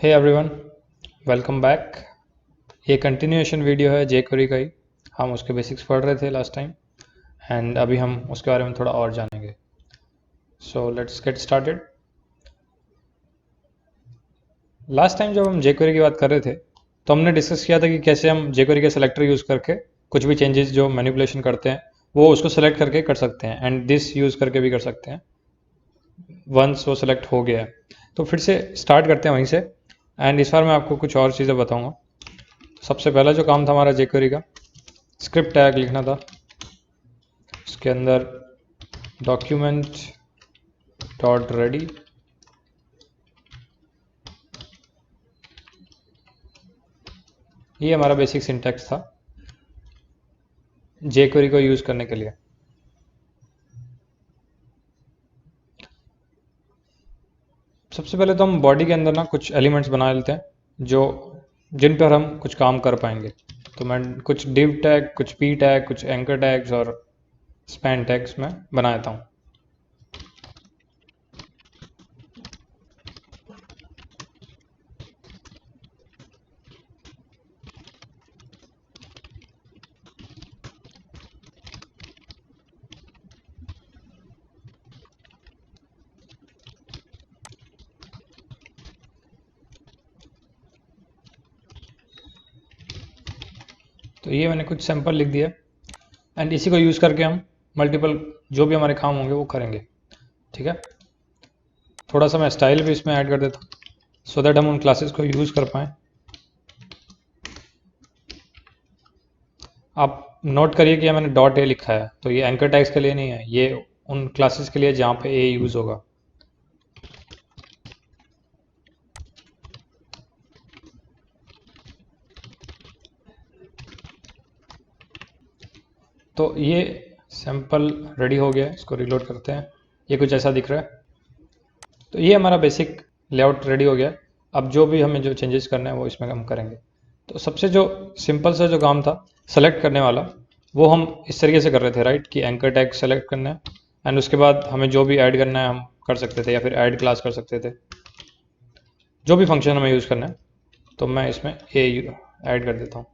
हे everyone, welcome back. ये continuation video है jQuery का ही। हम उसके बेसिक्स पढ़ रहे थे लास्ट टाइम एंड अभी हम उसके बारे में थोड़ा और जानेंगे। So let's get started. Last time जब हम jQuery की बात कर रहे थे तो हमने डिस्कस किया था कि कैसे हम jQuery के सेलेक्टर यूज़ करके कुछ भी चेंजेस जो मैनिपुलेशन करते हैं वो उसको सेलेक्ट करके कर सकते हैं एंड दिस यूज़ करके भी कर सकते हैं वंस वो सेलेक्ट हो गया है। तो फिर से स्टार्ट करते हैं वहीं से एंड इस बार मैं आपको कुछ और चीज़ें बताऊँगा। सबसे पहला जो काम था हमारा jQuery का, स्क्रिप्ट टैग लिखना था। उसके अंदर डॉक्यूमेंट डॉट रेडी, ये हमारा बेसिक सिंटैक्स था jQuery को यूज़ करने के लिए। सबसे पहले तो हम बॉडी के अंदर ना कुछ एलिमेंट्स बना लेते हैं जिन पर हम कुछ काम कर पाएंगे। तो मैं कुछ div टैग, कुछ p टैग, कुछ एंकर टैग्स और स्पैन टैग्स में बना देता हूँ। तो ये मैंने कुछ सैंपल लिख दिया एंड इसी को यूज़ करके हम मल्टीपल जो भी हमारे काम होंगे वो करेंगे। ठीक है, थोड़ा सा मैं स्टाइल भी इसमें ऐड कर देता हूँ सो दैट हम उन क्लासेस को यूज़ कर पाएँ। आप नोट करिए कि मैंने डॉट ए लिखा है, तो ये एंकर टैग्स के लिए नहीं है, ये उन क्लासेस के लिए जहाँ पे ए यूज़ होगा। तो ये सैंपल रेडी हो गया है, इसको रीलोड करते हैं। ये कुछ ऐसा दिख रहा है। तो ये हमारा बेसिक लेआउट रेडी हो गया। अब जो भी हमें जो चेंजेस करना है वो इसमें हम करेंगे। तो सबसे जो सिंपल सा जो काम था सेलेक्ट करने वाला, वो हम इस तरीके से कर रहे थे, राइट, कि एंकर टैग सेलेक्ट करना है एंड उसके बाद हमें जो भी ऐड करना है हम कर सकते थे या फिर ऐड क्लास कर सकते थे, जो भी फंक्शन हमें यूज़ करना है। तो मैं इसमें ए ऐड कर देता हूँ।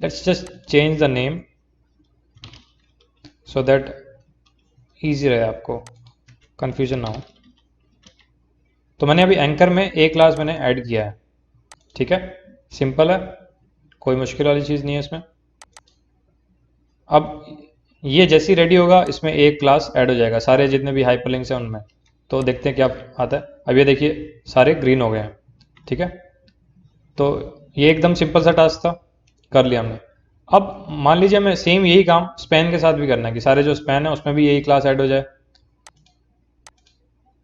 Let's just change the name so that easy रहे, आपको कन्फ्यूजन ना हो। तो मैंने अभी एंकर में ए क्लास मैंने ऐड किया है। ठीक है, सिंपल है, कोई मुश्किल वाली चीज़ नहीं है इसमें। अब ये जैसी रेडी होगा इसमें एक क्लास ऐड हो जाएगा, सारे जितने भी हाइपरलिंक्स हैं उनमें। तो देखते हैं क्या आता है। अब ये देखिए सारे ग्रीन हो गए हैं। ठीक है, तो ये एकदम सिंपल सा टास्क था, कर लिया हमने। अब मान लीजिए हमें सेम यही काम स्पैन के साथ भी करना है कि सारे जो स्पैन है उसमें भी यही क्लास ऐड हो जाए।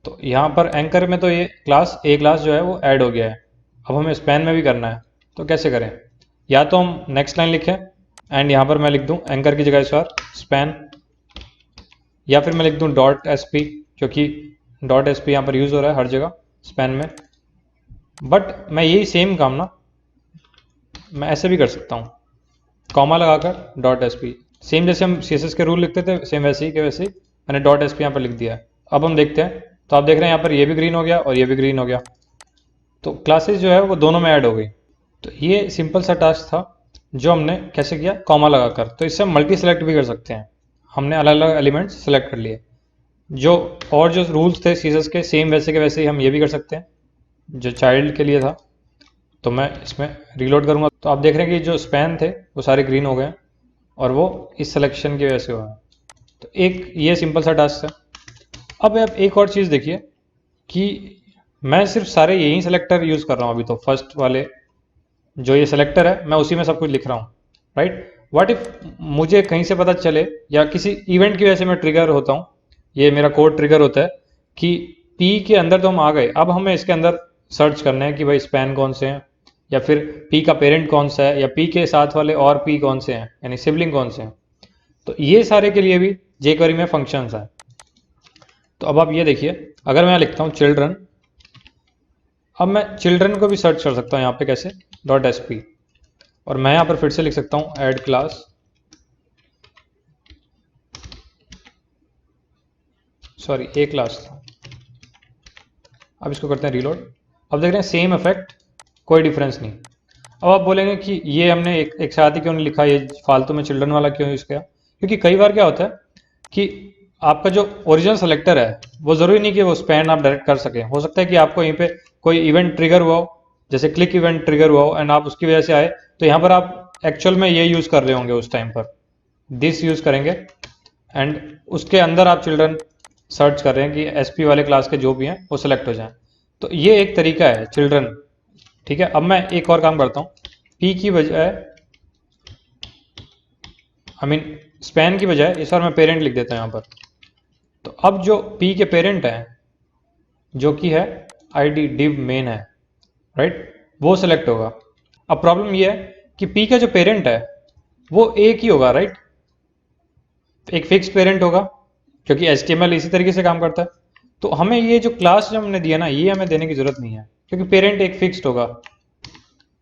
तो यहाँ पर एंकर में तो ये क्लास ए क्लास जो है वो ऐड हो गया है। अब हमें स्पैन में भी करना है, तो कैसे करें? या तो हम नेक्स्ट लाइन लिखें एंड यहाँ पर मैं लिख दूँ एंकर की जगह इस बार स्पैन, या फिर मैं लिख दूँ डॉट एस पी, क्योंकि डॉट एस पी यहाँ पर यूज़ हो रहा है हर जगह स्पैन में। बट मैं यही सेम काम ना मैं ऐसे भी कर सकता हूँ, कॉमा लगाकर डॉट एस पी। सेम जैसे हम सी एस एस के रूल लिखते थे सेम वैसे ही के वैसे ही मैंने डॉट एस पी यहाँ पर लिख दिया है। अब हम देखते हैं, तो आप देख रहे हैं यहाँ पर ये भी ग्रीन हो गया और ये भी ग्रीन हो गया। तो क्लासेस जो है वो दोनों में ऐड हो गई। तो ये सिंपल सा टास्क था जो हमने कैसे किया, कॉमा लगाकर। तो इससे हम मल्टी सेलेक्ट भी कर सकते हैं। हमने अलग अलग एलिमेंट्स सेलेक्ट कर लिए, जो रूल्स थे सीजर्स के सेम वैसे के वैसे ही हम ये भी कर सकते हैं जो चाइल्ड के लिए था। तो मैं इसमें रीलोड करूंगा तो आप देख रहे हैं कि जो स्पैन थे वो सारे ग्रीन हो गए और वो इस सिलेक्शन की वजह से हुआ है। तो एक ये सिंपल सा टास्क है। अब आप एक और चीज़ देखिए कि मैं सिर्फ सारे यही सेलेक्टर यूज़ कर रहा हूँ अभी, तो फर्स्ट वाले जो ये सेलेक्टर है मैं उसी में सब कुछ लिख रहा हूँ, राइट। व्हाट इफ मुझे कहीं से पता चले या किसी इवेंट की वजह से मैं ट्रिगर होता हूँ, ये मेरा कोड ट्रिगर होता है कि पी के अंदर तो हम आ गए, अब हमें इसके अंदर सर्च करना है कि भाई स्पैन कौन से हैं, या फिर पी का पेरेंट कौन सा है, या पी के साथ वाले और पी कौन से हैं, यानी सिबलिंग कौन से हैं। तो ये सारे के लिए भी jQuery में फंक्शंस हैं। तो अब आप ये देखिए, अगर मैं लिखता हूँ चिल्ड्रन, अब मैं चिल्ड्रन को भी सर्च कर सकता हूँ यहाँ पे कैसे, डॉट एस पी, और मैं यहाँ पर फिर से लिख सकता हूँ ऐड क्लास, सॉरी ए क्लास था। अब इसको करते हैं रीलोड। अब देख रहे हैं सेम इफेक्ट, कोई डिफरेंस नहीं। अब आप बोलेंगे कि ये हमने एक साथ ही क्यों नहीं लिखा, ये फालतू में चिल्ड्रन वाला क्यों यूज़ किया? क्योंकि कई बार क्या होता है कि आपका जो ओरिजिनल सेलेक्टर है वो ज़रूरी नहीं कि वो स्पैन आप डायरेक्ट कर सकें। हो सकता है कि आपको यहीं पे कोई इवेंट ट्रिगर हुआ हो, जैसे क्लिक इवेंट ट्रिगर हुआ हो, एंड आप उसकी वजह से आए, तो यहाँ पर आप एक्चुअल में ये यूज़ कर रहे होंगे उस टाइम पर, दिस यूज़ करेंगे, एंड उसके अंदर आप चिल्ड्रन सर्च कर रहे हैं कि एसपी वाले क्लास के जो भी हैं वो सिलेक्ट हो जाएं। तो ये एक तरीका है चिल्ड्रन, ठीक है। अब मैं एक और काम करता हूँ, पी की बजाय स्पैन की बजाय इस बार मैं पेरेंट लिख देता हूँ यहाँ पर। तो अब जो पी के पेरेंट है जो कि है आईडी div मेन है, राइट, वो सिलेक्ट होगा। अब प्रॉब्लम ये है कि पी का जो पेरेंट है वो एक ही होगा, राइट, एक फिक्स पेरेंट होगा, क्योंकि HTML इसी तरीके से काम करता है। तो हमें ये जो क्लास जो हमने दिया ना, ये हमें देने की जरूरत नहीं है, क्योंकि पेरेंट एक फिक्स्ड होगा।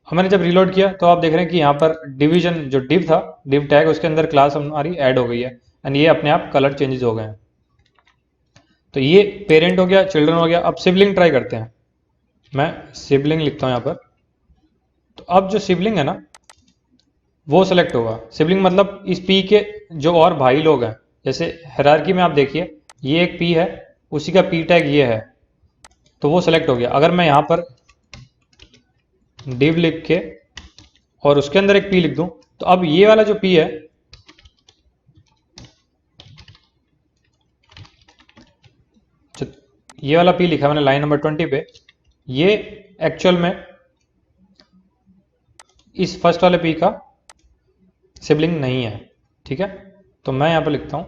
हमने जब रिलोड किया तो आप देख रहे हैं कि यहाँ पर डिवीजन जो div था, div टैग, उसके अंदर क्लास हमारी ऐड हो गई है, एंड ये अपने आप कलर चेंजेस हो गए हैं। तो ये पेरेंट हो गया, चिल्ड्रन हो गया। अब सिबलिंग ट्राई करते हैं, मैं सिबलिंग लिखता हूँ यहाँ पर। तो अब जो सिबलिंग है ना वो सेलेक्ट होगा। सिबलिंग मतलब इस पी के जो और भाई लोग हैं, जैसे हायरार्की में आप देखिए ये एक पी है, उसी का पी टैग ये है, तो वो सेलेक्ट हो गया। अगर मैं यहाँ पर div लिख के और उसके अंदर एक पी लिख दूं, तो अब ये वाला जो पी है, ये वाला पी लिखा मैंने लाइन नंबर 20 पे, ये एक्चुअल में इस फर्स्ट वाले पी का सिबलिंग नहीं है, ठीक है। तो मैं यहाँ पर लिखता हूँ,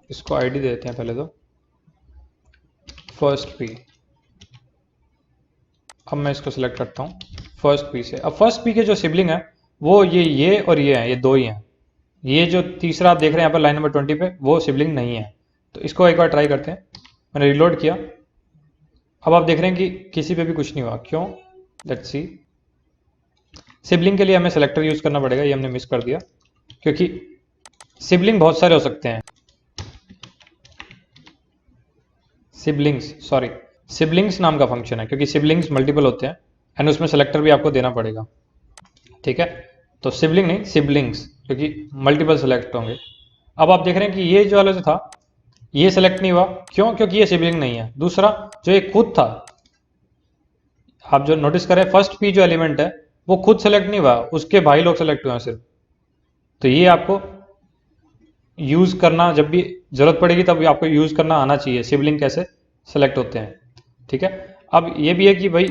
इसको आईडी देते हैं पहले तो, फर्स्ट पी। अब मैं इसको सिलेक्ट करता हूँ फर्स्ट पी से। अब फर्स्ट पी के जो सिबलिंग है वो ये और ये हैं, ये दो ही हैं। ये जो तीसरा आप देख रहे हैं यहाँ पर लाइन नंबर 20 पे, वो सिबलिंग नहीं है। तो इसको एक बार ट्राई करते हैं। मैंने रिलोड किया, अब आप देख रहे हैं कि किसी पे भी कुछ नहीं हुआ, क्यों? Let's see. सिबलिंग के लिए हमें सेलेक्टर यूज करना पड़ेगा, ये हमने मिस कर दिया, क्योंकि सिबलिंग बहुत सारे हो सकते हैं। सिबलिंग्स नाम का फंक्शन है, क्योंकि सिबलिंग्स मल्टीपल होते हैं, एंड उसमें सेलेक्टर भी आपको देना पड़ेगा, ठीक है। तो सिबलिंग नहीं, सिबलिंग्स, क्योंकि मल्टीपल सेलेक्ट होंगे। अब आप देख रहे हैं कि ये जो वाला जो था ये सेलेक्ट नहीं हुआ, क्यों? क्योंकि ये सिबलिंग नहीं है। दूसरा जो ये खुद था, आप जो नोटिस करें फर्स्ट पी जो एलिमेंट है वो खुद सेलेक्ट नहीं हुआ, उसके भाई लोग सेलेक्ट हुए हैं सिर्फ। तो ये आपको यूज करना, जब भी जरूरत पड़ेगी तब आपको यूज करना आना चाहिए, सिबलिंग कैसे सेलेक्ट होते हैं, ठीक है। अब ये भी है कि भाई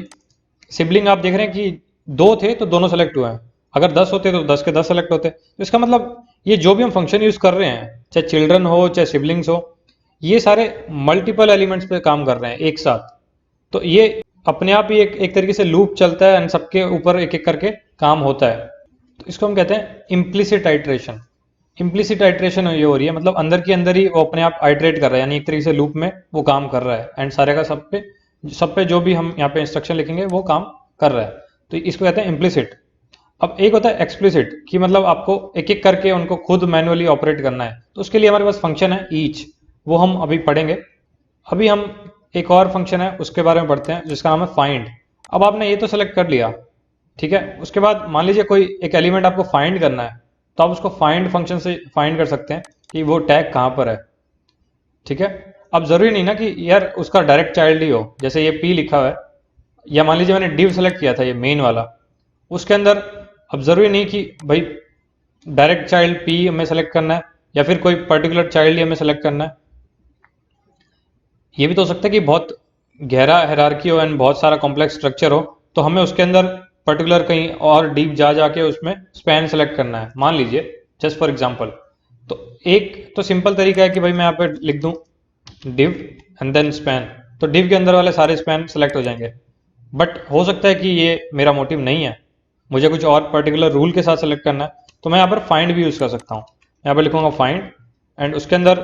सिबलिंग आप देख रहे हैं कि दो थे तो दोनों सेलेक्ट हुए हैं, अगर 10 होते तो 10 के 10 सेलेक्ट होते। तो इसका मतलब ये जो भी हम फंक्शन यूज कर रहे हैं, चाहे चिल्ड्रन हो चाहे सिबलिंग्स हो, ये सारे मल्टीपल एलिमेंट्स पे काम कर रहे हैं एक साथ। तो ये अपने आप ही एक तरीके से लूप चलता है, एंड सबके ऊपर एक एक करके काम होता है। तो इसको हम कहते हैं इम्प्लिसिट आइट्रेशन। इम्प्लिसिट आइट्रेशन ये हो रही है, मतलब अंदर के अंदर ही वो अपने आप आइट्रेट कर रहा है, यानी एक तरीके से लूप में वो काम कर रहा है, एंड सारे का सब पे जो भी हम यहाँ पे इंस्ट्रक्शन लिखेंगे वो काम कर रहा है। तो इसको कहते हैं इम्प्लिसिट। अब एक होता है एक्सप्लिसिट, कि मतलब आपको एक एक करके उनको खुद मैनुअली ऑपरेट करना है। तो उसके लिए हमारे पास फंक्शन है ईच, वो हम अभी पढ़ेंगे। अभी हम एक और फंक्शन है उसके बारे में पढ़ते हैं, जिसका नाम है फाइंड। अब आपने ये तो सेलेक्ट कर लिया, ठीक है। उसके बाद मान लीजिए कोई एक एलिमेंट आपको फाइंड करना है, तो आप उसको फाइंड फंक्शन से फाइंड कर सकते हैं कि वो टैग कहाँ पर है, ठीक है। अब जरूरी नहीं ना कि यार उसका डायरेक्ट चाइल्ड ही हो, जैसे ये पी लिखा हुआ है, या मान लीजिए मैंने div सेलेक्ट किया था ये मेन वाला, उसके अंदर अब जरूरी नहीं कि भाई डायरेक्ट चाइल्ड पी हमें सेलेक्ट करना है, या फिर कोई पर्टिकुलर चाइल्ड ही हमें सेलेक्ट करना है। ये भी तो हो सकता है कि बहुत गहरा हायरार्की हो एंड बहुत सारा कॉम्प्लेक्स स्ट्रक्चर हो, तो हमें उसके अंदर पर्टिकुलर कहीं और डीप जा जाके उसमें स्पैन सेलेक्ट करना है, मान लीजिए, जस्ट फॉर एग्जांपल। तो एक तो सिंपल तरीका है कि भाई मैं यहाँ पे लिख दूं div एंड देन स्पैन, तो div के अंदर वाले सारे स्पैन सेलेक्ट हो जाएंगे। बट हो सकता है कि ये मेरा मोटिव नहीं है, मुझे कुछ और पर्टिकुलर रूल के साथ सेलेक्ट करना है, तो मैं यहाँ पर फाइंड भी यूज कर सकता हूँ। यहाँ पर लिखूंगा फाइंड, एंड उसके अंदर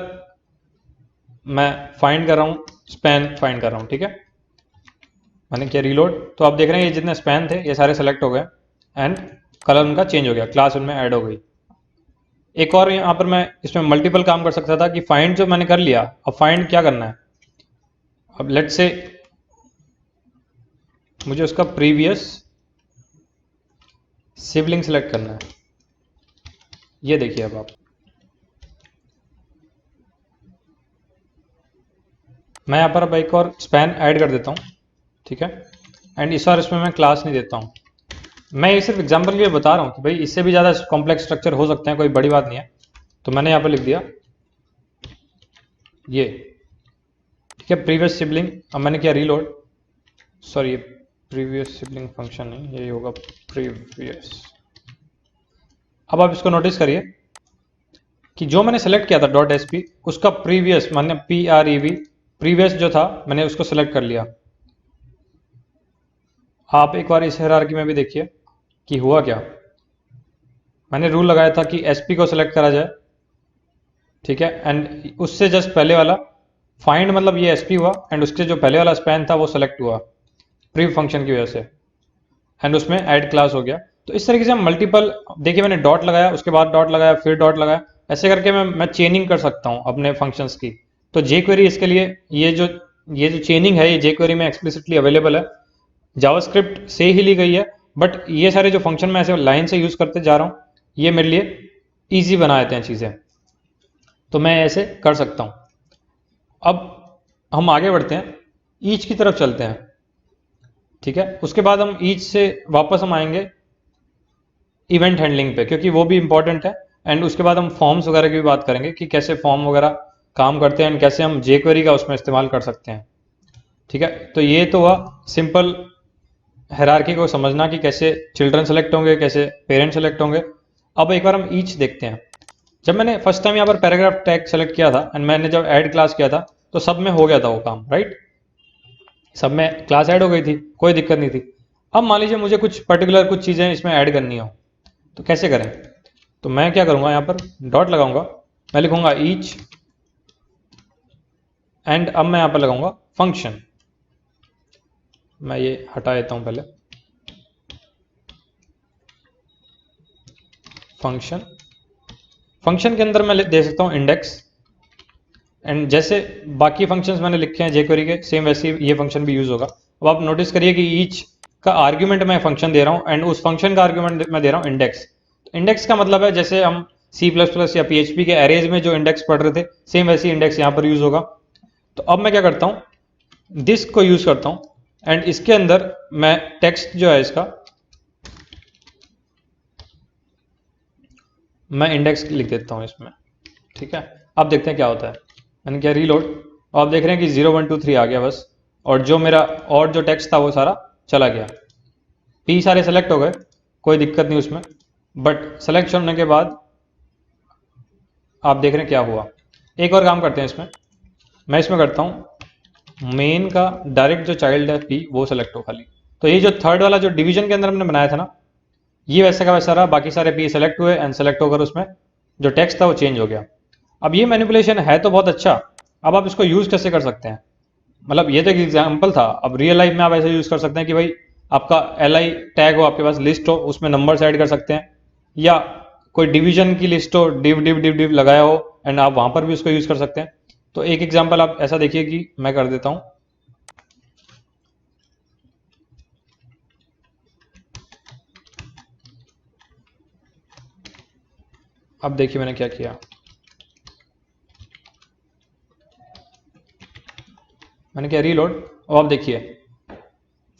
मैं फाइंड कर रहा हूँ, स्पैन फाइंड कर रहा हूँ, ठीक है। मैंने किया रीलोड, तो आप देख रहे हैं ये जितने स्पैन थे ये सारे सेलेक्ट हो गए, एंड कलर उनका चेंज हो गया, क्लास उनमें ऐड हो गई। एक और यहाँ पर मैं इसमें मल्टीपल काम कर सकता था कि फाइंड जो मैंने कर लिया, अब फाइंड क्या करना है। अब लेट्स से मुझे उसका प्रीवियस सिबलिंग सेलेक्ट करना है। ये देखिए अब आप, मैं यहाँ पर अब एक और स्पैन ऐड कर देता हूँ, ठीक है। एंड इस बार इसमें मैं क्लास नहीं देता हूँ, मैं ये सिर्फ एग्जांपल के लिए बता रहा हूँ कि भाई इससे भी ज़्यादा कॉम्प्लेक्स स्ट्रक्चर हो सकते हैं, कोई बड़ी बात नहीं है। तो मैंने यहाँ पर लिख दिया ये, ठीक है, प्रीवियस सिबलिंग। अब मैंने किया रीलोड, सॉरी ये प्रीवियस सिबलिंग फंक्शन नहीं, यही होगा प्रीवियस। अब आप इसको नोटिस करिए कि जो मैंने सेलेक्ट किया था डॉट एस पी, उसका प्रीवियस माने PREV प्रीवियस जो था मैंने उसको सेलेक्ट कर लिया। आप एक बार इस हायरार्की में भी देखिए कि हुआ क्या। मैंने रूल लगाया था कि SP को सेलेक्ट करा जाए, ठीक है, एंड उससे जस्ट पहले वाला फाइंड, मतलब ये SP हुआ एंड उसके जो पहले वाला स्पैन था वो सेलेक्ट हुआ प्रीव फंक्शन की वजह से, एंड उसमें ऐड क्लास हो गया। तो इस तरीके से हम मल्टीपल, देखिए मैंने डॉट लगाया, उसके बाद डॉट लगाया, फिर डॉट लगाया, ऐसे करके मैं चेनिंग कर सकता हूँ अपने फंक्शंस की। तो jQuery इसके लिए ये जो चेनिंग है ये jQuery में एक्सप्लिसिटली अवेलेबल है, जावास्क्रिप्ट से ही ली गई है, बट ये सारे जो फंक्शन मैं ऐसे लाइन से यूज करते जा रहा हूँ, ये मेरे लिए ईजी बना देते हैं चीज़ें, तो मैं ऐसे कर सकता हूँ। अब हम आगे बढ़ते हैं, ईच की तरफ चलते हैं, ठीक है। उसके बाद हम ईच से वापस हम आएंगे इवेंट हैंडलिंग पे, क्योंकि वो भी इंपॉर्टेंट है, एंड उसके बाद हम फॉर्म्स वगैरह की भी बात करेंगे कि कैसे फॉर्म वगैरह काम करते हैं एंड कैसे हम jQuery का उसमें इस्तेमाल कर सकते हैं, ठीक है। तो ये तो हुआ सिंपल हायरार्की को समझना कि कैसे चिल्ड्रन सेलेक्ट होंगे, कैसे पेरेंट सेलेक्ट होंगे। अब एक बार हम ईच देखते हैं। जब मैंने फर्स्ट टाइम यहाँ पर पैराग्राफ टैग सेलेक्ट किया था एंड मैंने जब ऐड क्लास किया था तो सब में हो गया था वो काम, राइट, सब में क्लास ऐड हो गई थी, कोई दिक्कत नहीं थी। अब मान लीजिए मुझे कुछ पर्टिकुलर कुछ चीज़ें इसमें ऐड करनी हो, तो कैसे करें? तो मैं क्या करूँगा, यहाँ पर डॉट लगाऊंगा, मैं लिखूंगा ईच, एंड अब मैं यहाँ पर लगाऊंगा फंक्शन। मैं ये हटा देता हूँ पहले, फंक्शन। फंक्शन के अंदर मैं दे सकता हूँ इंडेक्स, एंड जैसे बाकी फंक्शंस मैंने लिखे हैं jQuery के, सेम वैसे ये फंक्शन भी यूज होगा। अब आप नोटिस करिए कि ईच का आर्ग्यूमेंट मैं फंक्शन दे रहा हूँ एंड उस फंक्शन का आर्ग्यूमेंट मैं दे रहा हूँ इंडेक्स। इंडेक्स का मतलब है जैसे हम C++ या PHP के एरेज में जो इंडेक्स पढ़ रहे थे, सेम वैसी इंडेक्स यहाँ पर यूज होगा। तो अब मैं क्या करता हूँ, दिस को यूज करता हूँ एंड इसके अंदर मैं टेक्स्ट जो है इसका मैं इंडेक्स लिख देता हूँ इसमें, ठीक है। अब देखते हैं क्या होता है। मैंने क्या रीलोड, और आप देख रहे हैं कि 0 1 2 3 आ गया बस, और जो मेरा और जो टेक्स्ट था वो सारा चला गया। P सारे सेलेक्ट हो गए, कोई दिक्कत नहीं उसमें, बट सेलेक्ट होने के बाद आप देख रहे हैं क्या हुआ। एक और काम करते हैं इसमें, मैं इसमें करता हूँ मेन का डायरेक्ट जो चाइल्ड है P वो सेलेक्ट हो खाली। तो ये जो थर्ड वाला जो डिवीजन के अंदर हमने बनाया था ना, ये वैसे का वैसा रहा, बाकी सारे P सेलेक्ट हुए एंड सेलेक्ट होकर उसमें जो टेक्स्ट था वो चेंज हो गया। अब ये मैनिपुलेशन है तो बहुत अच्छा, अब आप इसको यूज कैसे कर सकते हैं, मतलब ये तो एक एग्जाम्पल था। अब रियल लाइफ में आप ऐसे यूज कर सकते हैं कि भाई आपका LI टैग हो, आपके पास लिस्ट हो, उसमें नंबर्स ऐड कर सकते हैं, या कोई डिवीजन की लिस्ट हो, डिव डिव डिव डिव लगाया हो एंड आप वहां पर भी उसको यूज कर सकते हैं। तो एक एग्जाम्पल आप ऐसा देखिए कि मैं कर देता हूं, अब देखिए मैंने क्या किया। मैंने क्या रीलोड, और आप देखिए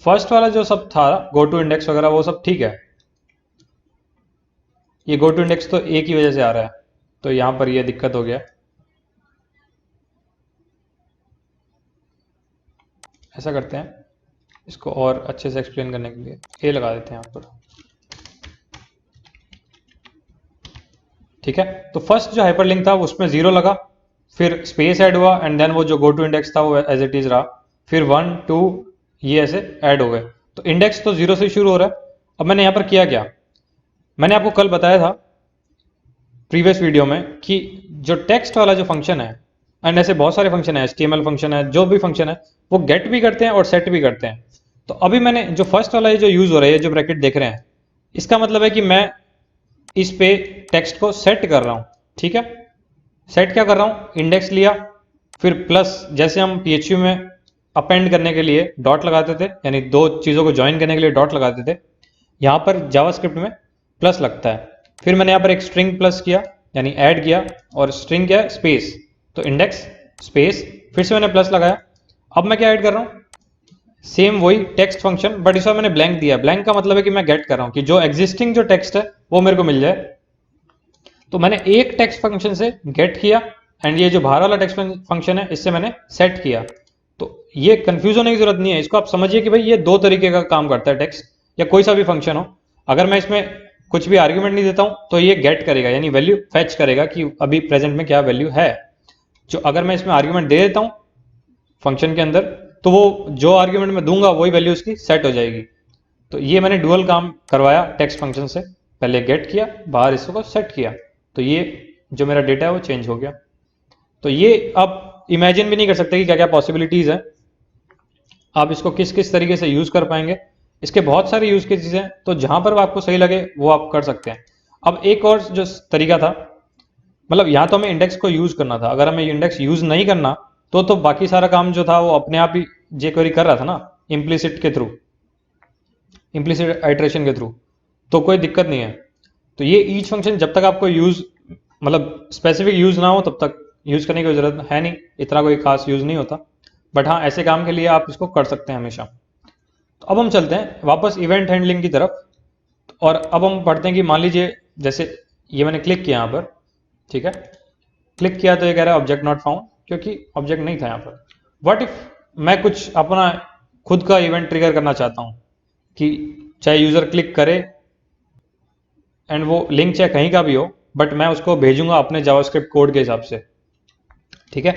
फर्स्ट वाला जो सब था गो टू इंडेक्स वगैरह वो सब ठीक है, ये गो टू इंडेक्स तो एक ही वजह से आ रहा है, तो यहां पर ये दिक्कत हो गया। ऐसा करते हैं, इसको और अच्छे से एक्सप्लेन करने के लिए ए लगा देते हैं यहाँ पर, ठीक है। तो फर्स्ट जो हाइपरलिंक था उसमें 0 लगा, फिर स्पेस ऐड हुआ एंड देन वो जो गो टू इंडेक्स था वो एज इट इज रहा, फिर 1 2 ये ऐसे ऐड हो गए। तो इंडेक्स तो 0 से शुरू हो रहा है। अब मैंने यहाँ पर किया क्या, मैंने आपको कल बताया था प्रीवियस वीडियो में कि जो टेक्स्ट वाला जो फंक्शन है, एंड ऐसे बहुत सारे फंक्शन है, HTML फंक्शन है, जो भी फंक्शन है वो गेट भी करते हैं और सेट भी करते हैं। तो अभी मैंने जो फर्स्ट वाला जो यूज हो रहा है, जो ब्रैकेट देख रहे हैं, इसका मतलब है कि मैं इस पे टेक्स्ट को सेट कर रहा हूं, ठीक है। सेट क्या कर रहा हूं, इंडेक्स लिया, फिर प्लस, जैसे हम PHP में अपेंड करने के लिए डॉट लगाते थे, यानी दो चीज़ों को ज्वाइन करने के लिए डॉट लगाते थे। यहाँ पर जावास्क्रिप्ट में प्लस लगता है। फिर मैंने यहाँ पर एक स्ट्रिंग प्लस किया, यानी ऐड किया, और स्ट्रिंग क्या है, स्पेस, तो इंडेक्स स्पेस, फिर से मैंने प्लस लगाया। अब मैं क्या ऐड कर रहा हूँ, सेम वही टेक्स्ट फंक्शन, बट इस बार मैंने ब्लैंक दिया। ब्लैंक का मतलब है कि मैं गेट कर रहा हूँ कि जो एग्जिस्टिंग जो टेक्स्ट है वो मेरे को मिल जाए। तो मैंने एक टेक्स्ट फंक्शन से गेट किया, एंड ये जो बाहर वाला टेक्स्ट फंक्शन है इससे मैंने सेट किया। तो ये कंफ्यूज होने की जरूरत नहीं है, इसको आप समझिए कि भाई ये दो तरीके का काम करता है टेक्स्ट या कोई सा भी फंक्शन हो। अगर मैं इसमें कुछ भी आर्ग्यूमेंट नहीं देता हूं तो ये गेट करेगा, यानी वैल्यू फेच करेगा कि अभी प्रेजेंट में क्या वैल्यू है। जो अगर मैं इसमें आर्ग्यूमेंट दे देता हूं फंक्शन के अंदर, तो वो जो आर्ग्यूमेंट में दूंगा वही वैल्यू उसकी सेट हो जाएगी। तो ये मैंने डुअल काम करवाया टेक्स्ट फंक्शन से, पहले गेट किया, बाहर इसको सेट किया, तो ये जो मेरा डेटा है वो चेंज हो गया। तो ये आप इमेजिन भी नहीं कर सकते कि क्या क्या पॉसिबिलिटीज है, आप इसको किस किस तरीके से यूज कर पाएंगे। इसके बहुत सारे यूज केसेस हैं, तो जहां पर आपको सही लगे वो आप कर सकते हैं। अब एक और जो तरीका था, मतलब यहाँ तो हमें इंडेक्स को यूज करना था, अगर हमें इंडेक्स यूज नहीं करना तो बाकी सारा काम जो था वो अपने आप ही jQuery कर रहा था ना, इम्प्लिसिट के थ्रू, इम्प्लिसिट आइट्रेशन के थ्रू, तो कोई दिक्कत नहीं है। तो ये ईच फंक्शन जब तक आपको यूज, मतलब स्पेसिफिक यूज ना हो तब तक यूज करने की जरूरत है नहीं, इतना कोई खास यूज नहीं होता, बट हाँ ऐसे काम के लिए आप इसको कर सकते हैं हमेशा। तो अब हम चलते हैं वापस इवेंट हैंडलिंग की तरफ, और अब हम पढ़ते हैं कि मान लीजिए जैसे ये मैंने क्लिक किया यहाँ पर, ठीक है, क्लिक किया तो ये कह रहा है ऑब्जेक्ट नॉट फाउंड, क्योंकि ऑब्जेक्ट नहीं था यहाँ पर। व्हाट इफ मैं कुछ अपना खुद का इवेंट ट्रिगर करना चाहता हूँ कि चाहे यूजर क्लिक करे एंड वो लिंक चाहे कहीं का भी हो, बट मैं उसको भेजूंगा अपने जावास्क्रिप्ट कोड के हिसाब से, ठीक है।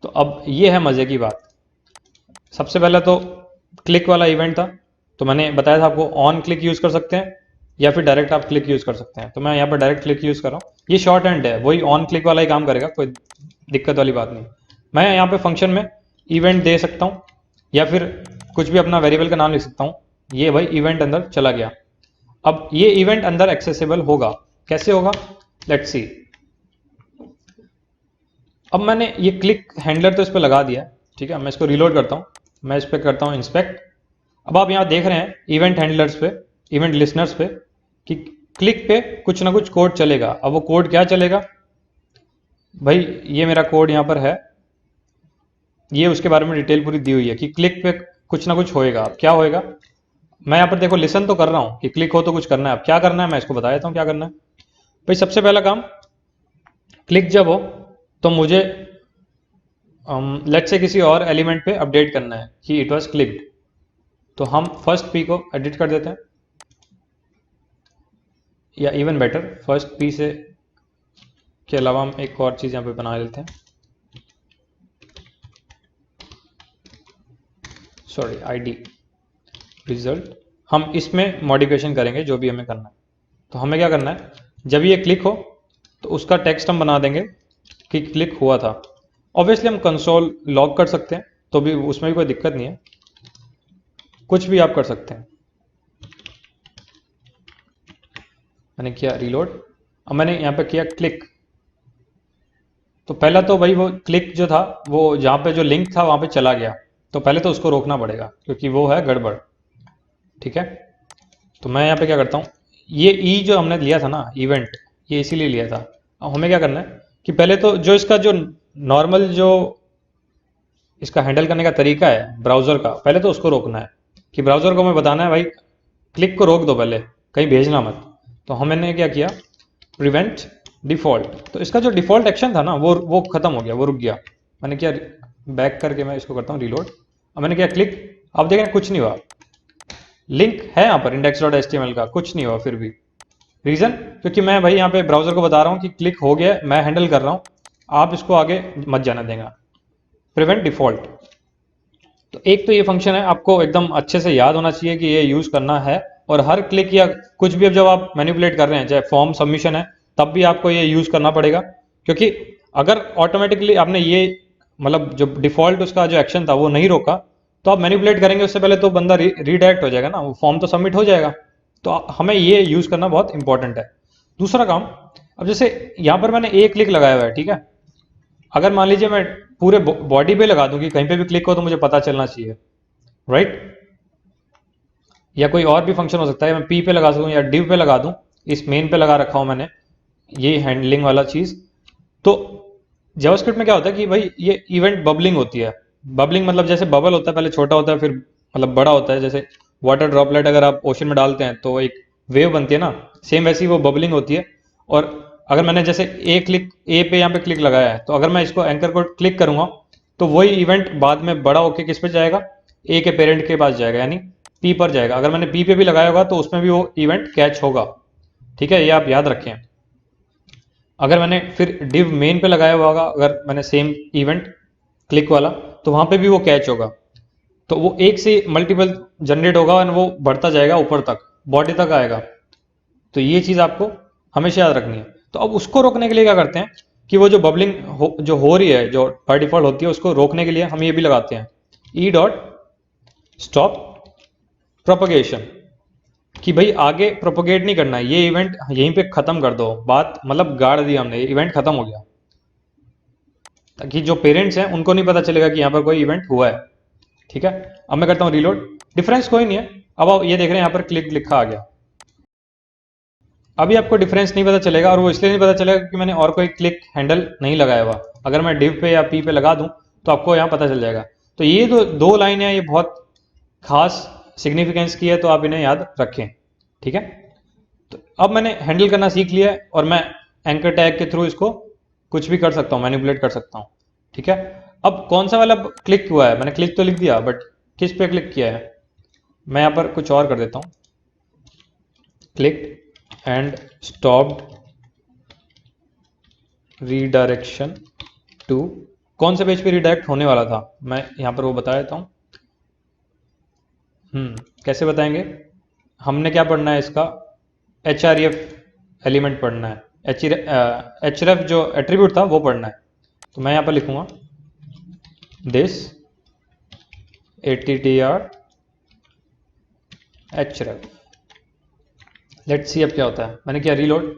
तो अब ये है मजे की बात। सबसे पहले तो क्लिक वाला इवेंट था, तो मैंने बताया था आपको ऑन क्लिक यूज कर सकते हैं या फिर डायरेक्ट आप क्लिक यूज कर सकते हैं। तो मैं यहाँ पर डायरेक्ट क्लिक यूज कर रहा हूँ, ये शॉर्ट हैंड है, वही ऑन क्लिक वाला ही काम करेगा, कोई दिक्कत वाली बात नहीं। मैं यहाँ पे फंक्शन में इवेंट दे सकता हूँ या फिर कुछ भी अपना वेरिएबल का नाम लिख सकता हूँ। ये भाई इवेंट अंदर चला गया। अब ये इवेंट अंदर एक्सेसिबल होगा, कैसे होगा, लेट्स सी। अब मैंने ये क्लिक हैंडलर तो इस पर लगा दिया, ठीक है। मैं इसको रिलोड करता हूँ, मैं इस पर करता हूँ इंस्पेक्ट। अब आप यहाँ देख रहे हैं इवेंट हैंडलर्स पे, इवेंट लिसनर्स पे, कि क्लिक पे कुछ ना कुछ कोड चलेगा। अब वो कोड क्या चलेगा भाई, ये मेरा कोड यहाँ पर है, ये उसके बारे में डिटेल पूरी दी हुई है कि क्लिक पे कुछ ना कुछ होएगा। अब क्या होएगा, मैं यहाँ पर देखो लिसन तो कर रहा हूँ कि क्लिक हो तो कुछ करना है। अब क्या करना है मैं इसको बता देता हूँ क्या करना है। भाई सबसे पहला काम, क्लिक जब हो तो मुझे लेट्स से किसी और एलिमेंट पे अपडेट करना है कि इट वाज क्लिक्ड, तो हम फर्स्ट पी को एडिट कर देते हैं, या इवन बेटर फर्स्ट पी से के अलावा हम एक और चीज यहाँ पे बना लेते हैं, सॉरी आईडी रिजल्ट। हम इसमें मॉडिफिकेशन करेंगे जो भी हमें करना है। तो हमें क्या करना है, जब ये क्लिक हो तो उसका टेक्स्ट हम बना देंगे कि क्लिक हुआ था। ऑब्वियसली हम कंसोल लॉग कर सकते हैं, तो भी उसमें भी कोई दिक्कत नहीं है, कुछ भी आप कर सकते हैं। मैंने किया रीलोड, अब मैंने यहाँ पे किया क्लिक, तो पहला तो भाई वो क्लिक जो था वो जहाँ पे जो लिंक था वहाँ पे चला गया, तो पहले तो उसको रोकना पड़ेगा क्योंकि वो है गड़बड़, ठीक है। तो मैं यहाँ पे क्या करता हूँ, ये ई जो हमने लिया था ना इवेंट, ये इसीलिए लिया था। अब हमें क्या करना है कि पहले तो जो इसका जो नॉर्मल जो इसका हैंडल करने का तरीका है ब्राउजर का, पहले तो उसको रोकना है कि ब्राउजर को हमें बताना है भाई क्लिक को रोक दो, पहले कहीं भेजना मत। तो हमने क्या किया, प्रिवेंट डिफॉल्ट, तो इसका जो डिफॉल्ट एक्शन था ना वो खत्म हो गया, वो रुक गया। मैंने क्या बैक करके मैं इसको करता हूँ रीलोड। अब मैंने क्या क्लिक, अब देखें कुछ नहीं हुआ, लिंक है यहाँ पर index.html का, कुछ नहीं हुआ फिर भी। रीजन, क्योंकि मैं भाई यहाँ पे ब्राउजर को बता रहा हूँ कि क्लिक हो गया, मैं हैंडल कर रहा हूँ, आप इसको आगे मत जाने देगा। प्रिवेंट डिफॉल्ट, तो एक तो ये फंक्शन है, आपको एकदम अच्छे से याद होना चाहिए कि ये यूज करना है, और हर क्लिक या कुछ भी अब जब आप मैनिपुलेट कर रहे हैं, चाहे फॉर्म सबमिशन है, तब भी आपको ये यूज करना पड़ेगा। क्योंकि अगर ऑटोमेटिकली आपने ये मतलब जो डिफॉल्ट उसका जो एक्शन था वो नहीं रोका, तो आप मैनिपुलेट करेंगे उससे पहले तो बंदा रीडायरेक्ट हो जाएगा ना, वो फॉर्म तो सबमिट हो जाएगा। तो हमें ये यूज करना बहुत इंपॉर्टेंट है। दूसरा काम, अब जैसे यहाँ पर मैंने एक क्लिक लगाया हुआ है, ठीक है, अगर मान लीजिए मैं पूरे बॉडी पे लगा दूं कि कहीं पे भी क्लिक हो तो मुझे पता चलना चाहिए, राइट। या कोई और भी फंक्शन हो सकता है, मैं पी पे लगा सकूं या डिव पे लगा दूं, इस मेन पे लगा रखा हूं मैंने ये हैंडलिंग वाला चीज। तो जावास्क्रिप्ट में क्या होता है कि भाई ये इवेंट बबलिंग होती है। बबलिंग मतलब जैसे बबल होता है, पहले छोटा होता है फिर मतलब बड़ा होता है, जैसे वाटर ड्रॉपलेट अगर आप ओशन में डालते हैं तो एक वेव बनती है ना, सेम वैसी वो बबलिंग होती है। और अगर मैंने जैसे ए पे यहाँ पे क्लिक लगाया है, तो अगर मैं इसको एंकर को क्लिक करूंगा तो वही इवेंट बाद में बड़ा होके किस पे जाएगा, ए के पेरेंट के पास जाएगा, यानी पी पर जाएगा। अगर मैंने पी पे भी लगाया होगा तो उसमें भी वो इवेंट कैच होगा, ठीक है, ये आप याद रखें। अगर मैंने फिर डिव मेन पे लगाया हुआ होगा, अगर मैंने सेम इवेंट क्लिक वाला, तो वहां पे भी वो कैच होगा। तो वो एक से मल्टीपल जनरेट होगा और वो बढ़ता जाएगा ऊपर तक, बॉडी तक आएगा। तो ये चीज़ आपको हमेशा याद रखनी है। तो अब उसको रोकने के लिए क्या करते हैं कि वो जो बबलिंग जो हो रही है, जो बाय डिफॉल्ट होती है, उसको रोकने के लिए हम ये भी लगाते हैं ई डॉट स्टॉप प्रोपगेशन, कि भाई आगे प्रोपोगेट नहीं करना है, ये इवेंट यहीं पे खत्म कर दो, बात मतलब गाड़ दी हमने, इवेंट खत्म हो गया, ताकि जो पेरेंट्स हैं उनको नहीं पता चलेगा कि यहाँ पर कोई इवेंट हुआ है, ठीक है। अब मैं करता हूँ रीलोड, डिफरेंस कोई नहीं है। अब आप ये देख रहे हैं यहाँ पर क्लिक लिखा आ गया। अभी आपको डिफरेंस नहीं पता चलेगा, और वो इसलिए नहीं पता चलेगा क्योंकि मैंने और कोई क्लिक हैंडल नहीं लगाया हुआ। अगर मैं डिव पे या पी पे लगा दूं तो आपको यहाँ पता चल जाएगा। तो ये दो लाइन है, ये बहुत खास सिग्निफिकेंस की है, तो आप इन्हें याद रखें, ठीक है। तो अब मैंने हैंडल करना सीख लिया है, और मैं एंकर टैग के थ्रू इसको कुछ भी कर सकता हूँ, मैनिपुलेट कर सकता हूँ, ठीक है। अब कौन सा वाला क्लिक हुआ है, मैंने क्लिक तो लिख दिया, बट किस पे क्लिक किया है, मैं यहाँ पर कुछ और कर देता हूँ, click and stopped redirection to, कौन से पेज पे रिडायरेक्ट होने वाला था मैं यहाँ पर वो बता देता हूँ। कैसे बताएंगे, हमने क्या पढ़ना है इसका, एच आर एफ एलिमेंट पढ़ना है, एच आर एफ जो एट्रीब्यूट था वो पढ़ना है। तो मैं यहाँ पर लिखूंगा this ATTR href, let's see अब क्या होता है। मैंने किया रीलोड,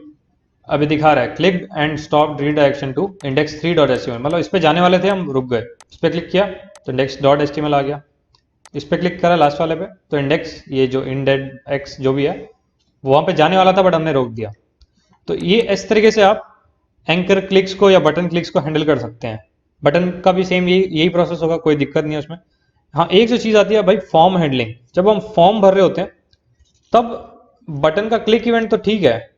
अभी दिखा रहा है click and stop redirection to index 3.html, मतलब इस पे जाने वाले थे हम, रुक गए, इस पर क्लिक किया तो index.html आ गया, इस पर क्लिक करा लास्ट वाले पे तो इंडेक्स, ये जो index जो भी है वो वहाँ पे जाने वाला था बट हमने रोक दिया। तो ये इस तरीके से आप एंकर क्लिक्स को या बटन क्लिक्स को हैंडल कर सकते हैं। बटन का भी सेम यही प्रोसेस होगा, कोई दिक्कत नहीं है उसमें। हाँ, एक जो चीज़ आती है भाई, फॉर्म हैंडलिंग, जब हम फॉर्म भर रहे होते हैं तब बटन का क्लिक इवेंट तो ठीक है,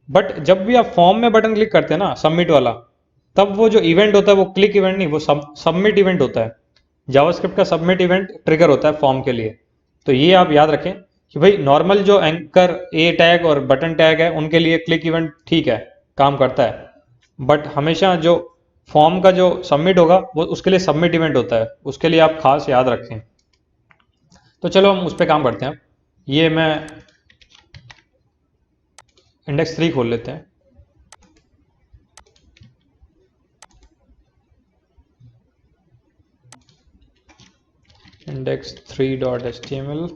बट जब भी आप फॉर्म में बटन क्लिक करते हैं ना, सबमिट वाला, तब वो जो इवेंट होता है वो क्लिक इवेंट नहीं, वो सबमिट इवेंट होता है। जावास्क्रिप्ट का सबमिट इवेंट ट्रिगर होता है फॉर्म के लिए। तो ये आप याद रखें कि भाई नॉर्मल जो एंकर ए टैग और बटन टैग है उनके लिए क्लिक इवेंट ठीक है, काम करता है, बट हमेशा जो फॉर्म का जो सबमिट होगा वो उसके लिए सबमिट इवेंट होता है, उसके लिए आप खास याद रखें। तो चलो हम उस पर काम करते हैं। ये मैं इंडेक्स 3 खोल लेते हैं। index3.html,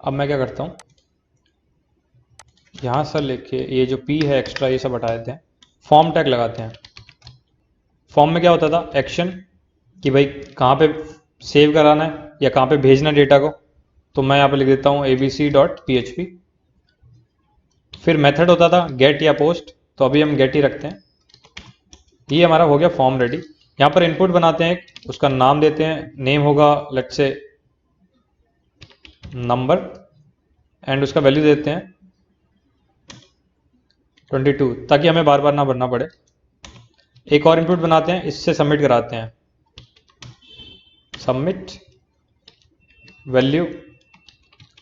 अब मैं क्या करता हूँ, यहाँ से लेके ये जो P है एक्स्ट्रा ये सब हटा देते हैं, फॉर्म टैग लगाते हैं। फॉर्म में क्या होता था, एक्शन, कि भाई कहाँ पे सेव कराना है या कहाँ पे भेजना डेटा को, तो मैं यहाँ पे लिख देता हूँ abc.php। फिर मेथड होता था गेट या पोस्ट, तो अभी हम गेट ही रखते हैं। ये हमारा हो गया फॉर्म रेडी। यहाँ पर इनपुट बनाते हैं, उसका नाम देते हैं, नेम होगा लेट्स से नंबर, एंड उसका वैल्यू देते हैं 22, ताकि हमें बार बार ना भरना पड़े। एक और इनपुट बनाते हैं, इससे सबमिट कराते हैं, सबमिट वैल्यू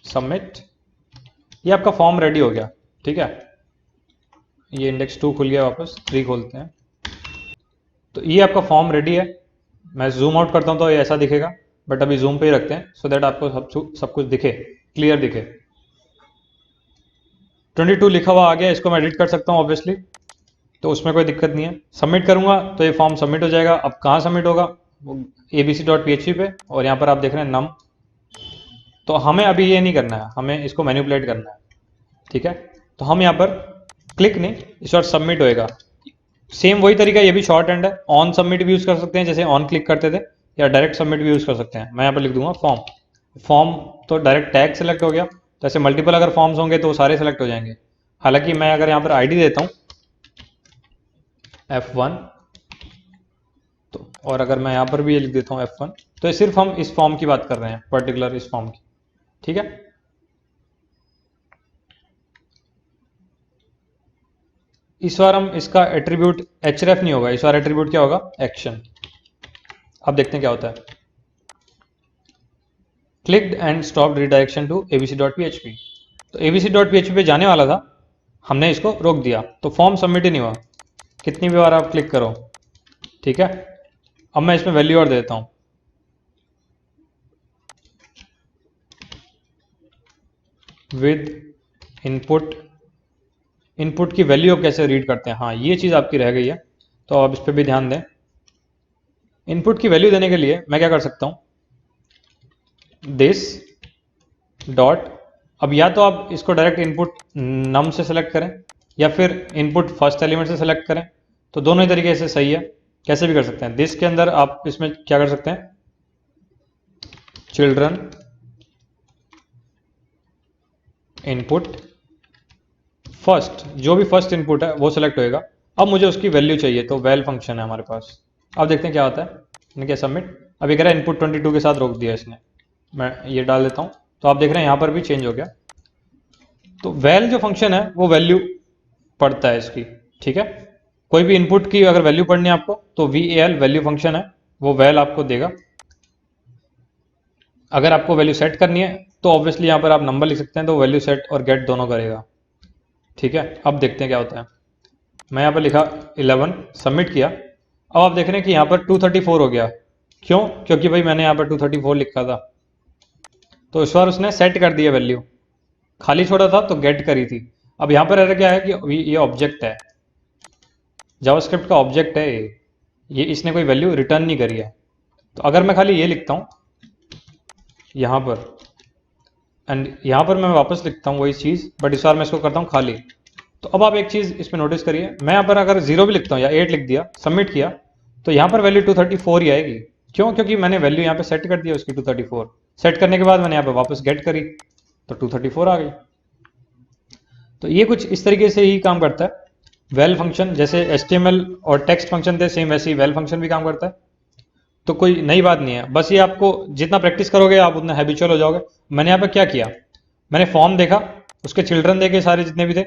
सबमिट, ये आपका फॉर्म रेडी हो गया, ठीक है। ये इंडेक्स 2 खुल गया, वापस 3 खोलते हैं। तो ये आपका फॉर्म रेडी है। मैं जूम आउट करता हूँ तो ये ऐसा दिखेगा, बट अभी जूम पे ही रखते हैं सो दैट आपको सब कुछ दिखे, क्लियर दिखे। 22 लिखा हुआ आ गया, इसको मैं एडिट कर सकता हूँ ऑब्वियसली, तो उसमें कोई दिक्कत नहीं है। सबमिट करूंगा तो ये फॉर्म सबमिट हो जाएगा। अब कहाँ सबमिट होगा, abc.php पे, और यहाँ पर आप देख रहे हैं नम तो हमें अभी ये नहीं करना है, हमें इसको मैनिपुलेट करना है, ठीक है। तो हम यहाँ पर क्लिक नहीं, इस बार सबमिट होएगा। सेम वही तरीका, ये भी शॉर्ट हैंड है, ऑन सबमिट भी यूज़ कर सकते हैं जैसे ऑन क्लिक करते थे, या डायरेक्ट सबमिट भी यूज़ कर सकते हैं। मैं यहाँ पर लिख दूंगा फॉर्म। फॉर्म तो डायरेक्ट टैग सेलेक्ट हो गया, तो ऐसे मल्टीपल अगर फॉर्म्स होंगे तो वो सारे सेलेक्ट हो जाएंगे। हालांकि मैं अगर यहाँ पर आईडी देता हूँ F1, तो और अगर मैं यहाँ पर भी ये लिख देता हूँ F1, तो ये सिर्फ हम इस फॉर्म की बात कर रहे हैं, पर्टिकुलर इस फॉर्म की, ठीक है। इस बार हम इसका एट्रीब्यूट href नहीं होगा, इस बार एट्रीब्यूट क्या होगा, एक्शन। अब देखते हैं क्या होता है। Clicked and stop redirection to abc.php। तो abc.php पे जाने वाला था, हमने इसको रोक दिया, तो फॉर्म सबमिट ही नहीं हुआ, कितनी भी बार आप क्लिक करो, ठीक है। अब मैं इसमें वैल्यू और देता हूं, विद इनपुट। इनपुट की वैल्यू अब कैसे रीड करते हैं, हाँ ये चीज़ आपकी रह गई है, तो आप इस पर भी ध्यान दें। इनपुट की वैल्यू देने के लिए मैं क्या कर सकता हूँ, दिस डॉट, अब या तो आप इसको डायरेक्ट इनपुट नम से सेलेक्ट करें या फिर इनपुट फर्स्ट एलिमेंट से सेलेक्ट करें, तो दोनों ही तरीके से सही है, कैसे भी कर सकते हैं। दिस के अंदर आप इसमें क्या कर सकते हैं, चिल्ड्रन इनपुट फर्स्ट, जो भी फर्स्ट इनपुट है वो सेलेक्ट होएगा। अब मुझे उसकी वैल्यू चाहिए, तो वैल फंक्शन है हमारे पास। अब देखते हैं क्या होता है, मैंने क्या सबमिट, अब ये कह रहा है इनपुट 22 के साथ रोक दिया इसने, मैं ये डाल देता हूँ, तो आप देख रहे हैं यहाँ पर भी चेंज हो गया। तो वैल जो फंक्शन है वो वैल्यू पढ़ता है इसकी, ठीक है। कोई भी इनपुट की अगर वैल्यू पढ़नी है आपको, तो VAL वैल्यू फंक्शन है, वो वैल आपको देगा। अगर आपको वैल्यू सेट करनी है तो ऑब्वियसली यहाँ पर आप नंबर लिख सकते हैं, तो वैल्यू सेट और गेट दोनों करेगा, ठीक है। अब देखते हैं क्या होता है। मैं यहाँ पर लिखा 11, सबमिट किया। अब आप देख रहे हैं कि यहाँ पर 234 हो गया, क्यों, क्योंकि भाई मैंने यहाँ पर 234 लिखा था, तो इस बार उसने सेट कर दिया वैल्यू, खाली छोड़ा था तो गेट करी थी। अब यहाँ पर एरर क्या है कि ये ऑब्जेक्ट है, जावास्क्रिप्ट का ऑब्जेक्ट है ये इसने कोई वैल्यू रिटर्न नहीं करी है। तो अगर मैं खाली ये लिखता हूँ यहाँ पर, एंड यहाँ पर मैं वापस लिखता हूँ वही चीज़, बट इस बार मैं इसको करता हूँ खाली। तो अब आप एक चीज़ इसमें नोटिस करिए, मैं यहाँ पर अगर 0 भी लिखता हूँ या 8 लिख दिया, सबमिट किया, तो यहाँ पर वैल्यू 234 ही आएगी। क्यों, क्योंकि मैंने वैल्यू यहाँ पे सेट कर दिया उसकी 234। सेट करने के बाद मैंने यहाँ पे वापस गेट करी, तो 234 आ गई। तो ये कुछ इस तरीके से ही काम करता है वेल फंक्शन। जैसे HTML और टेक्स्ट फंक्शन थे, सेम वैसे ही वेल फंक्शन भी काम करता है। तो कोई नई बात नहीं है, बस ये आपको जितना प्रैक्टिस करोगे आप उतना हैबिचुअल हो जाओगे। मैंने यहाँ पर क्या किया, मैंने फॉर्म देखा, उसके चिल्ड्रन देखे सारे जितने भी थे,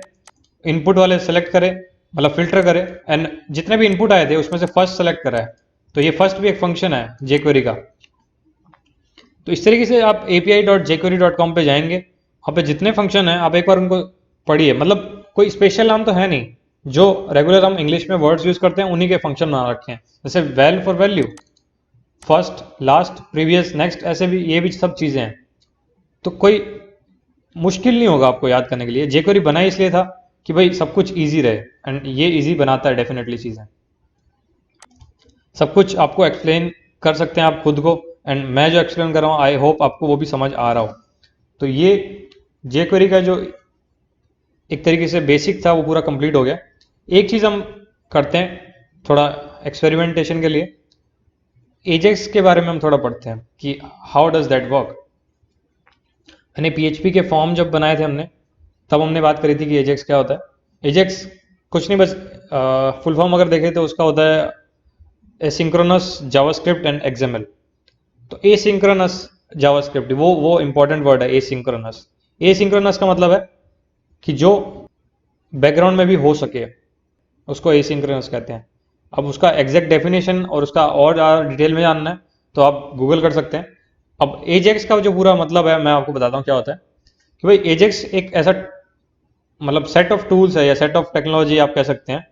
इनपुट वाले सेलेक्ट करे, मतलब फिल्टर करे, एंड जितने भी इनपुट आए थे उसमें से फर्स्ट सेलेक्ट करा है। तो ये फर्स्ट भी एक फंक्शन है jQuery का। तो इस तरीके से आप api.jquery.com पे जाएंगे, वहाँ पे जितने फंक्शन हैं आप एक बार उनको पढ़िए। मतलब कोई स्पेशल नाम तो है नहीं, जो रेगुलर हम इंग्लिश में वर्ड्स यूज करते हैं उन्हीं के फंक्शन बना रखे हैं। जैसे well for value, first, last, previous, next, ऐसे भी ये भी सब चीज़ें हैं। तो कोई मुश्किल नहीं होगा आपको याद करने के लिए। jQuery बना इसलिए था कि भाई सब कुछ ईजी रहे, एंड ये ईजी बनाता है डेफिनेटली चीज़ें। सब कुछ आपको एक्सप्लेन कर सकते हैं आप खुद को, एंड मैं जो एक्सप्लेन कर रहा हूँ आई होप आपको वो भी समझ आ रहा हो। तो ये jQuery का जो एक तरीके से बेसिक था वो पूरा कंप्लीट हो गया। एक चीज़ हम करते हैं थोड़ा एक्सपेरिमेंटेशन के लिए, एजेक्स के बारे में हम थोड़ा पढ़ते हैं कि हाउ डज दैट वर्क। मैंने PHP के फॉर्म जब बनाए थे हमने, तब हमने बात करी थी कि एजेक्स क्या होता है। एजेक्स कुछ नहीं, बस फुल फॉर्म अगर देखें तो उसका होता है एसिंक्रोनस जावास्क्रिप्ट एंड XML। तो एसिंक्रोनस जावास्क्रिप्ट वो इंपॉर्टेंट वर्ड है, एसिंक्रोनस। एसिंक्रोनस का मतलब है कि जो बैकग्राउंड में भी हो सके उसको एसिंक्रोनस कहते हैं। अब उसका एग्जैक्ट डेफिनेशन और उसका और डिटेल में जानना है तो आप गूगल कर सकते हैं। अब एजेक्स का जो पूरा मतलब है मैं आपको बताता हूँ क्या होता है कि भाई एजेक्स एक ऐसा मतलब सेट ऑफ टूल्स है या सेट ऑफ टेक्नोलॉजी आप कह सकते हैं,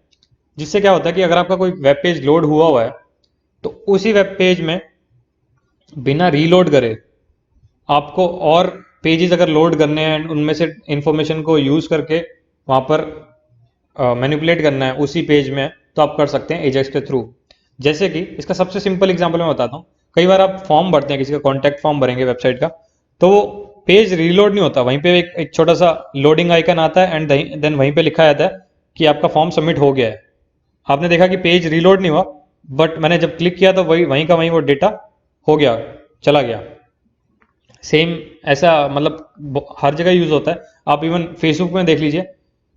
जिससे क्या होता है कि अगर आपका कोई वेब पेज लोड हुआ है तो उसी वेब पेज में बिना रीलोड करे आपको और पेजेस अगर लोड करने हैं, उनमें से इंफॉर्मेशन को यूज़ करके वहाँ पर मैनिपुलेट करना है उसी पेज में, तो आप कर सकते हैं एजेक्स के थ्रू। जैसे कि इसका सबसे सिंपल एग्जांपल मैं बताता हूँ। कई बार आप फॉर्म भरते हैं, किसी का कॉन्टैक्ट फॉर्म भरेंगे वेबसाइट का, तो वो पेज रीलोड नहीं होता, वहीं पे एक छोटा सा लोडिंग आइकन आता है एंड देन वहीं पे लिखा जाता है कि आपका फॉर्म सबमिट हो गया है। आपने देखा कि पेज रीलोड नहीं हुआ, बट मैंने जब क्लिक किया तो वहीं का वहीं वो डेटा हो गया, चला गया। सेम ऐसा मतलब हर जगह यूज़ होता है। आप इवन फेसबुक में देख लीजिए,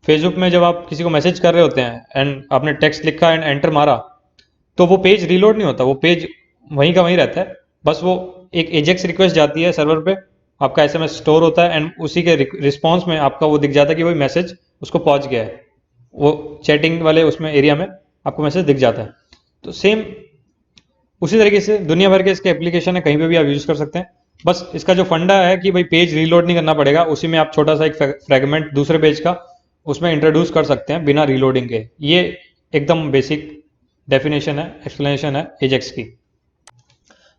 फेसबुक में जब आप किसी को मैसेज कर रहे होते हैं एंड आपने टेक्स्ट लिखा एंड एंटर मारा, तो वो पेज रीलोड नहीं होता, वो पेज वहीं का वहीं रहता है। बस वो एक एजेक्स रिक्वेस्ट जाती है सर्वर पे, आपका एसएमएस स्टोर होता है एंड उसी के रिस्पॉन्स में आपका वो दिख जाता है कि वही मैसेज उसको पहुंच गया है, वो चैटिंग वाले उसमें एरिया में आपको मैसेज दिख जाता है। तो सेम उसी तरीके से दुनिया भर के इसके एप्लीकेशन है, कहीं पे भी आप यूज़ कर सकते हैं। बस इसका जो फंडा है कि भाई पेज रीलोड नहीं करना पड़ेगा, उसी में आप छोटा सा एक फ्रेगमेंट दूसरे पेज का उसमें इंट्रोड्यूस कर सकते हैं बिना रीलोडिंग के। ये एकदम बेसिक डेफिनेशन है, एक्सप्लेनेशन है एजेक्स की।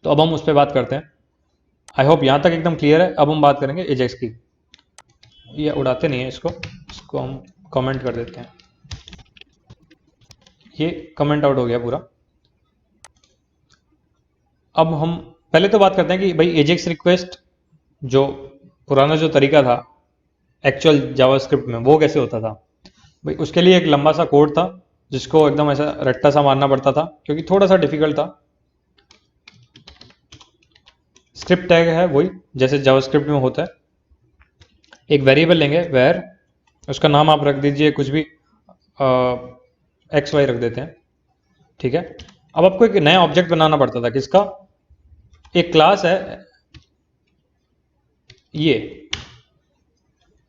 तो अब हम उस पर बात करते हैं। आई होप यहाँ तक एकदम क्लियर है। अब हम बात करेंगे एजेक्स की। ये उड़ाते नहीं है इसको हम कमेंट कर देते हैं। ये कमेंट आउट हो गया पूरा। अब हम पहले तो बात करते हैं कि भाई एजेक्स रिक्वेस्ट जो पुराना जो तरीका था एक्चुअल जावास्क्रिप्ट में वो कैसे होता था। भाई उसके लिए एक लंबा सा कोड था जिसको एकदम ऐसा रट्टा सा मारना पड़ता था, क्योंकि थोड़ा सा डिफिकल्ट था। स्क्रिप्ट टैग है वही जैसे जावास्क्रिप्ट में होता है। एक वेरिएबल लेंगे वेर, उसका नाम आप रख दीजिए कुछ भी, एक्स वाई रख देते हैं, ठीक है। अब आपको एक नया ऑब्जेक्ट बनाना पड़ता था, किसका, एक क्लास है ये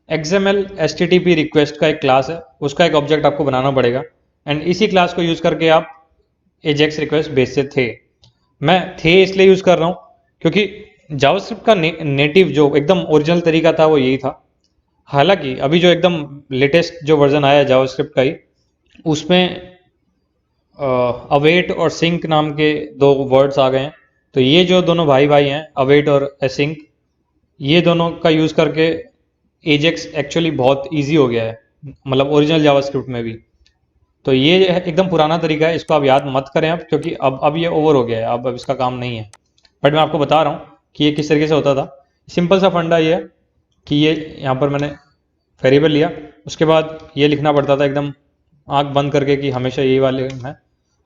XML HTTP रिक्वेस्ट का एक क्लास है, उसका एक ऑब्जेक्ट आपको बनाना पड़ेगा एंड इसी क्लास को यूज करके आप एजेक्स रिक्वेस्ट भेजते थे। मैं थे इसलिए यूज कर रहा हूं क्योंकि जावास्क्रिप्ट का नेटिव जो एकदम ओरिजिनल तरीका था वो यही था। हालांकि अभी जो एकदम लेटेस्ट जो वर्जन आया है जावास्क्रिप्ट का ही, उसमें अवेट और सिंक नाम के दो वर्ड्स आ गए हैं। तो ये जो दोनों भाई भाई हैं अवेट और एसिंक, ये दोनों का यूज़ करके एजेक्स एक्चुअली बहुत इजी हो गया है, मतलब ओरिजिनल जावास्क्रिप्ट में भी। तो ये एकदम पुराना तरीका है, इसको आप याद मत करें अब, क्योंकि अब ये ओवर हो गया है, अब इसका काम नहीं है। बट मैं आपको बता रहा हूँ कि ये किस तरीके से होता था। सिंपल सा फंडा ये है कि ये यहाँ पर मैंने वेरिएबल लिया, उसके बाद ये लिखना पड़ता था एकदम आँख बंद करके कि हमेशा यही वाले में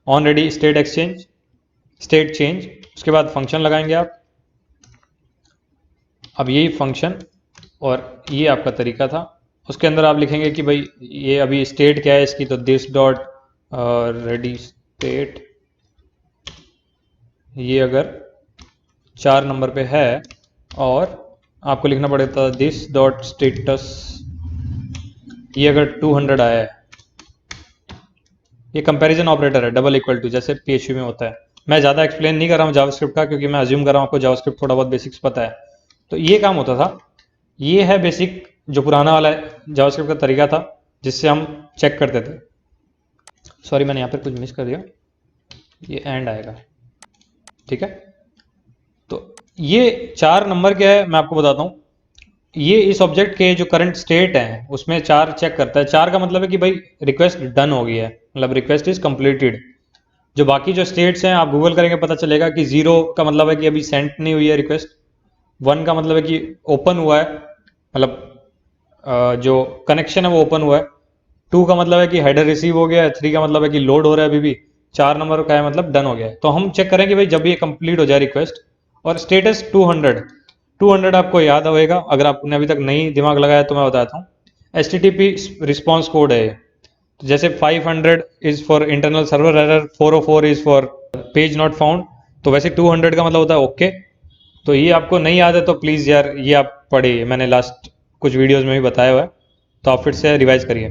on ready state exchange state change, उसके बाद फंक्शन लगाएंगे आप। अब यही फंक्शन और ये आपका तरीका था। उसके अंदर आप लिखेंगे कि भाई ये अभी स्टेट क्या है इसकी, तो दिस डॉट रेडी स्टेट, ये अगर 4 नंबर पे है, और आपको लिखना पड़ेगा दिस डॉट स्टेटस, ये अगर 200 आया है। ये कंपैरिजन ऑपरेटर है, डबल इक्वल टू, जैसे PHP में होता है। मैं ज़्यादा एक्सप्लेन नहीं कर रहा हूँ जावास्क्रिप्ट का, क्योंकि मैं अज्यूम कर रहा हूँ आपको जावास्क्रिप्ट थोड़ा बहुत बेसिक्स पता है। तो ये काम होता था। ये है बेसिक जो पुराना वाला जावास्क्रिप्ट का तरीका था जिससे हम चेक करते थे। सॉरी मैंने यहाँ पर कुछ मिस कर दिया, ये एंड आएगा, ठीक है। तो ये 4 नंबर क्या है मैं आपको बताता हूँ। ये इस ऑब्जेक्ट के जो करंट स्टेट है उसमें 4 चेक करता है। 4 का मतलब है कि भाई रिक्वेस्ट डन हो गई है, मतलब रिक्वेस्ट इज कंप्लीटेड। जो बाकी जो स्टेट्स हैं आप गूगल करेंगे पता चलेगा कि 0 का मतलब है कि अभी सेंड नहीं हुई है रिक्वेस्ट, 1 का मतलब है कि ओपन हुआ है, मतलब जो कनेक्शन है वो ओपन हुआ है, 2 का मतलब है कि हेडर रिसीव हो गया है, 3 का मतलब है कि लोड हो रहा है अभी भी, 4 नंबर का है मतलब डन हो गया है। तो हम चेक करें कि भाई जब ये कंप्लीट हो जाए रिक्वेस्ट, और स्टेटस 200 आपको याद होगा, अगर आपने अभी तक नहीं दिमाग लगाया तो मैं बताता हूँ। HTTP रिस्पॉन्स कोड है। तो जैसे 500 is for internal server error, 404 is for page not found, तो वैसे 200 का मतलब होता है ओके। तो ये आपको नहीं याद है तो प्लीज़ यार ये आप पढ़िए, मैंने लास्ट कुछ वीडियोज़ में भी बताया हुआ है, तो आप फिर से रिवाइज करिए।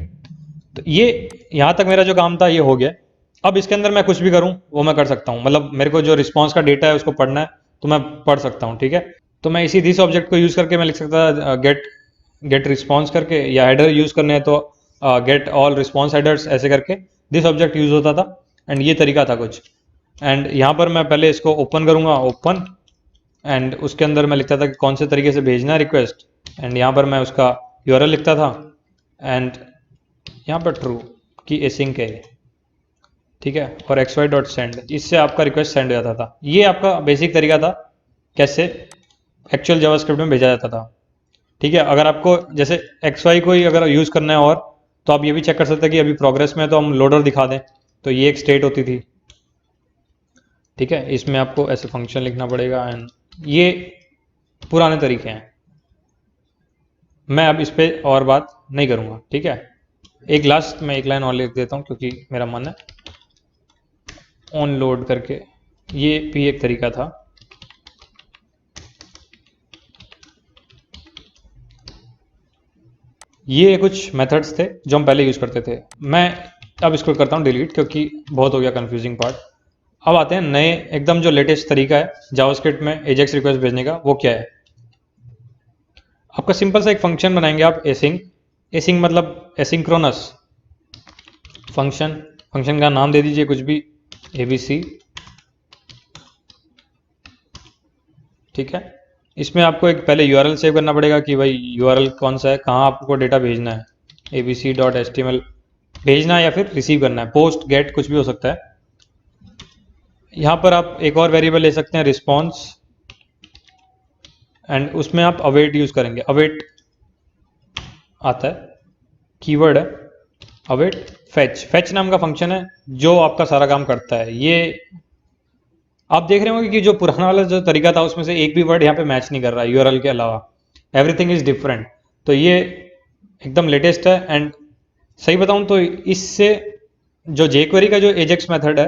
तो ये यहाँ तक मेरा जो काम था ये हो गया। अब इसके अंदर मैं कुछ भी करूँ वो मैं कर सकता हूँ, मतलब मेरे को जो रिस्पॉन्स का डेटा है उसको पढ़ना है तो मैं पढ़ सकता हूँ, ठीक है। तो मैं इसी दिस ऑब्जेक्ट को यूज़ करके मैं लिख सकता था गेट रिस्पॉन्स करके, या हेडर यूज़ करने हैं तो गेट ऑल रिस्पॉन्स हेडर्स, ऐसे करके दिस ऑब्जेक्ट यूज़ होता था। एंड ये तरीका था कुछ। एंड यहाँ पर मैं पहले इसको ओपन करूँगा, ओपन, एंड उसके अंदर मैं लिखता था कि कौन से तरीके से भेजना है रिक्वेस्ट, एंड यहाँ पर मैं उसका URL लिखता था, एंड यहाँ पर ट्रू कि एसिंक है, ठीक है, और xy.send, इससे आपका रिक्वेस्ट सेंड हो जाता था। ये आपका बेसिक तरीका था कैसे एक्चुअल जावास्क्रिप्ट में भेजा जाता था। ठीक है, अगर आपको जैसे एक्स वाई को ही अगर यूज़ करना है और तो आप ये भी चेक कर सकते हैं कि अभी प्रोग्रेस में है तो हम लोडर दिखा दें, तो ये एक स्टेट होती थी। ठीक है, इसमें आपको ऐसे फंक्शन लिखना पड़ेगा एंड ये पुराने तरीके हैं, मैं अब इस पर और बात नहीं करूँगा। ठीक है, एक लास्ट मैं एक लाइन और लिख देता हूँ क्योंकि मेरा मन है। ऑन लोड करके ये भी एक तरीका था। ये कुछ मेथड्स थे जो हम पहले यूज़ करते थे। मैं अब इसको करता हूँ डिलीट क्योंकि बहुत हो गया कंफ्यूजिंग पार्ट। अब आते हैं नए एकदम जो लेटेस्ट तरीका है जावास्क्रिप्ट में एजेक्स रिक्वेस्ट भेजने का, वो क्या है। आपका सिंपल सा एक फंक्शन बनाएंगे आप, एसिंग। एसिंग मतलब एसिंक्रोनस फंक्शन। फंक्शन का नाम दे दीजिए कुछ भी, ABC। ठीक है, इसमें आपको एक पहले URL सेव करना पड़ेगा कि भाई URL कौन सा है, कहाँ आपको डेटा भेजना है। abc.html भेजना है या फिर रिसीव करना है, पोस्ट गेट कुछ भी हो सकता है। यहाँ पर आप एक और वेरिएबल ले सकते हैं, रिस्पॉन्स, एंड उसमें आप अवेट यूज़ करेंगे। अवेट आता है, कीवर्ड है अवेट। फैच नाम का फंक्शन है जो आपका सारा काम करता है। ये आप देख रहे होंगे कि जो पुराना वाला जो तरीका था उसमें से एक भी वर्ड यहाँ पे मैच नहीं कर रहा है यूआरएल के अलावा, एवरीथिंग इज डिफरेंट। तो ये एकदम लेटेस्ट है एंड सही बताऊँ तो इससे जो jQuery का जो एजेक्स मेथड है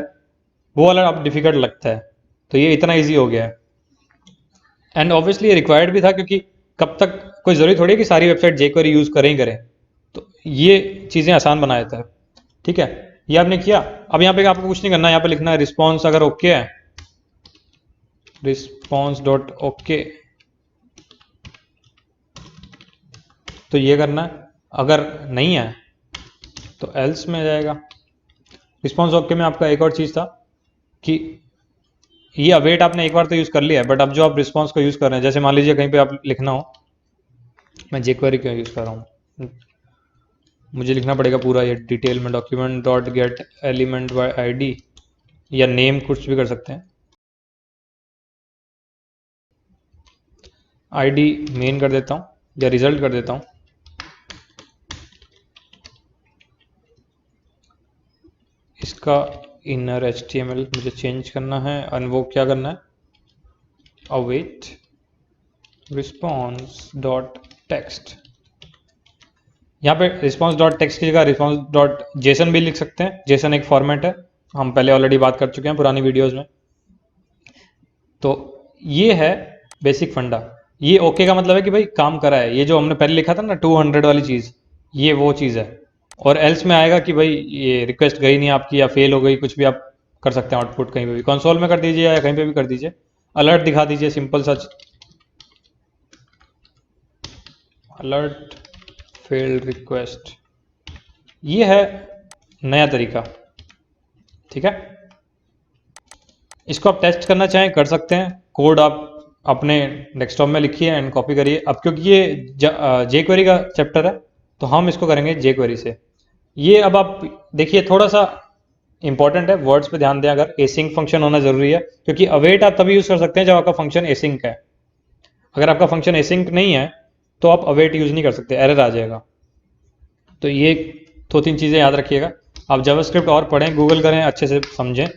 वो वाला अब डिफिकल्ट लगता है, तो ये इतना ईजी हो गया है। एंड ऑब्वियसली ये रिक्वायर्ड भी था क्योंकि कब तक कोई ज़रूरी थोड़ी है कि सारी वेबसाइट jQuery यूज़ करें ही करें, तो ये चीज़ें आसान बना देता है। ठीक है, ये आपने किया। अब यहाँ पे आपको कुछ नहीं करना है, यहाँ पे लिखना है रिस्पॉन्स। अगर ओके है, रिस्पॉन्स डॉट ओके, तो ये करना है। अगर नहीं है तो एल्स में जाएगा। रिस्पॉन्स ओके में आपका एक और चीज़ था कि ये अवेट आपने एक बार तो यूज़ कर लिया है, बट अब जो आप रिस्पॉन्स को यूज़ कर रहे हैं, जैसे मान लीजिए कहीं पे आप लिखना हो, मैं jQuery क्यों यूज़ कर रहा हूँ, मुझे लिखना पड़ेगा पूरा ये डिटेल में, document dot gate element by ID या नेम कुछ भी कर सकते हैं। ID मेन कर देता हूँ या रिजल्ट कर देता हूँ। इसका इनर HTML मुझे चेंज करना है और वो क्या करना है, अवेट रिस्पॉन्स डॉट टेक्स्ट। यहाँ पे रिस्पॉन्स डॉट टेक्स्ट की जगह रिस्पॉन्स डॉट जेसन भी लिख सकते हैं। जेसन एक फॉर्मेट है, हम पहले ऑलरेडी बात कर चुके हैं पुरानी वीडियोस में। तो ये है बेसिक फंडा। ये ओके का मतलब है कि भाई काम करा है, ये जो हमने पहले लिखा था ना 200 वाली चीज़, ये वो चीज़ है। और एल्स में आएगा कि भाई ये रिक्वेस्ट गई नहीं आपकी या फेल हो गई, कुछ भी आप कर सकते हैं आउटपुट कहीं पे भी, कंसोल में कर दीजिए या कहीं पे भी कर दीजिए, अलर्ट दिखा दीजिए, सिंपल सच अलर्ट फेल्ड रिक्वेस्ट। ये है नया तरीका। ठीक है, इसको आप टेस्ट करना चाहें कर सकते हैं, कोड आप अपने डेस्कटॉप में लिखिए एंड कॉपी करिए। अब क्योंकि ये jQuery का चैप्टर है तो हम इसको करेंगे jQuery से। ये अब आप देखिए थोड़ा सा इंपॉर्टेंट है, वर्ड्स पे ध्यान दें। अगर एसिंक फंक्शन होना जरूरी है क्योंकि अवेट आप तभी यूज कर सकते हैं जब आपका फंक्शन एसिंक है। अगर आपका फंक्शन एसिंक नहीं है तो आप अवेट यूज नहीं कर सकते, एरर आ जाएगा। तो ये 2-3 चीज़ें याद रखिएगा। आप जावास्क्रिप्ट और पढ़ें, गूगल करें, अच्छे से समझें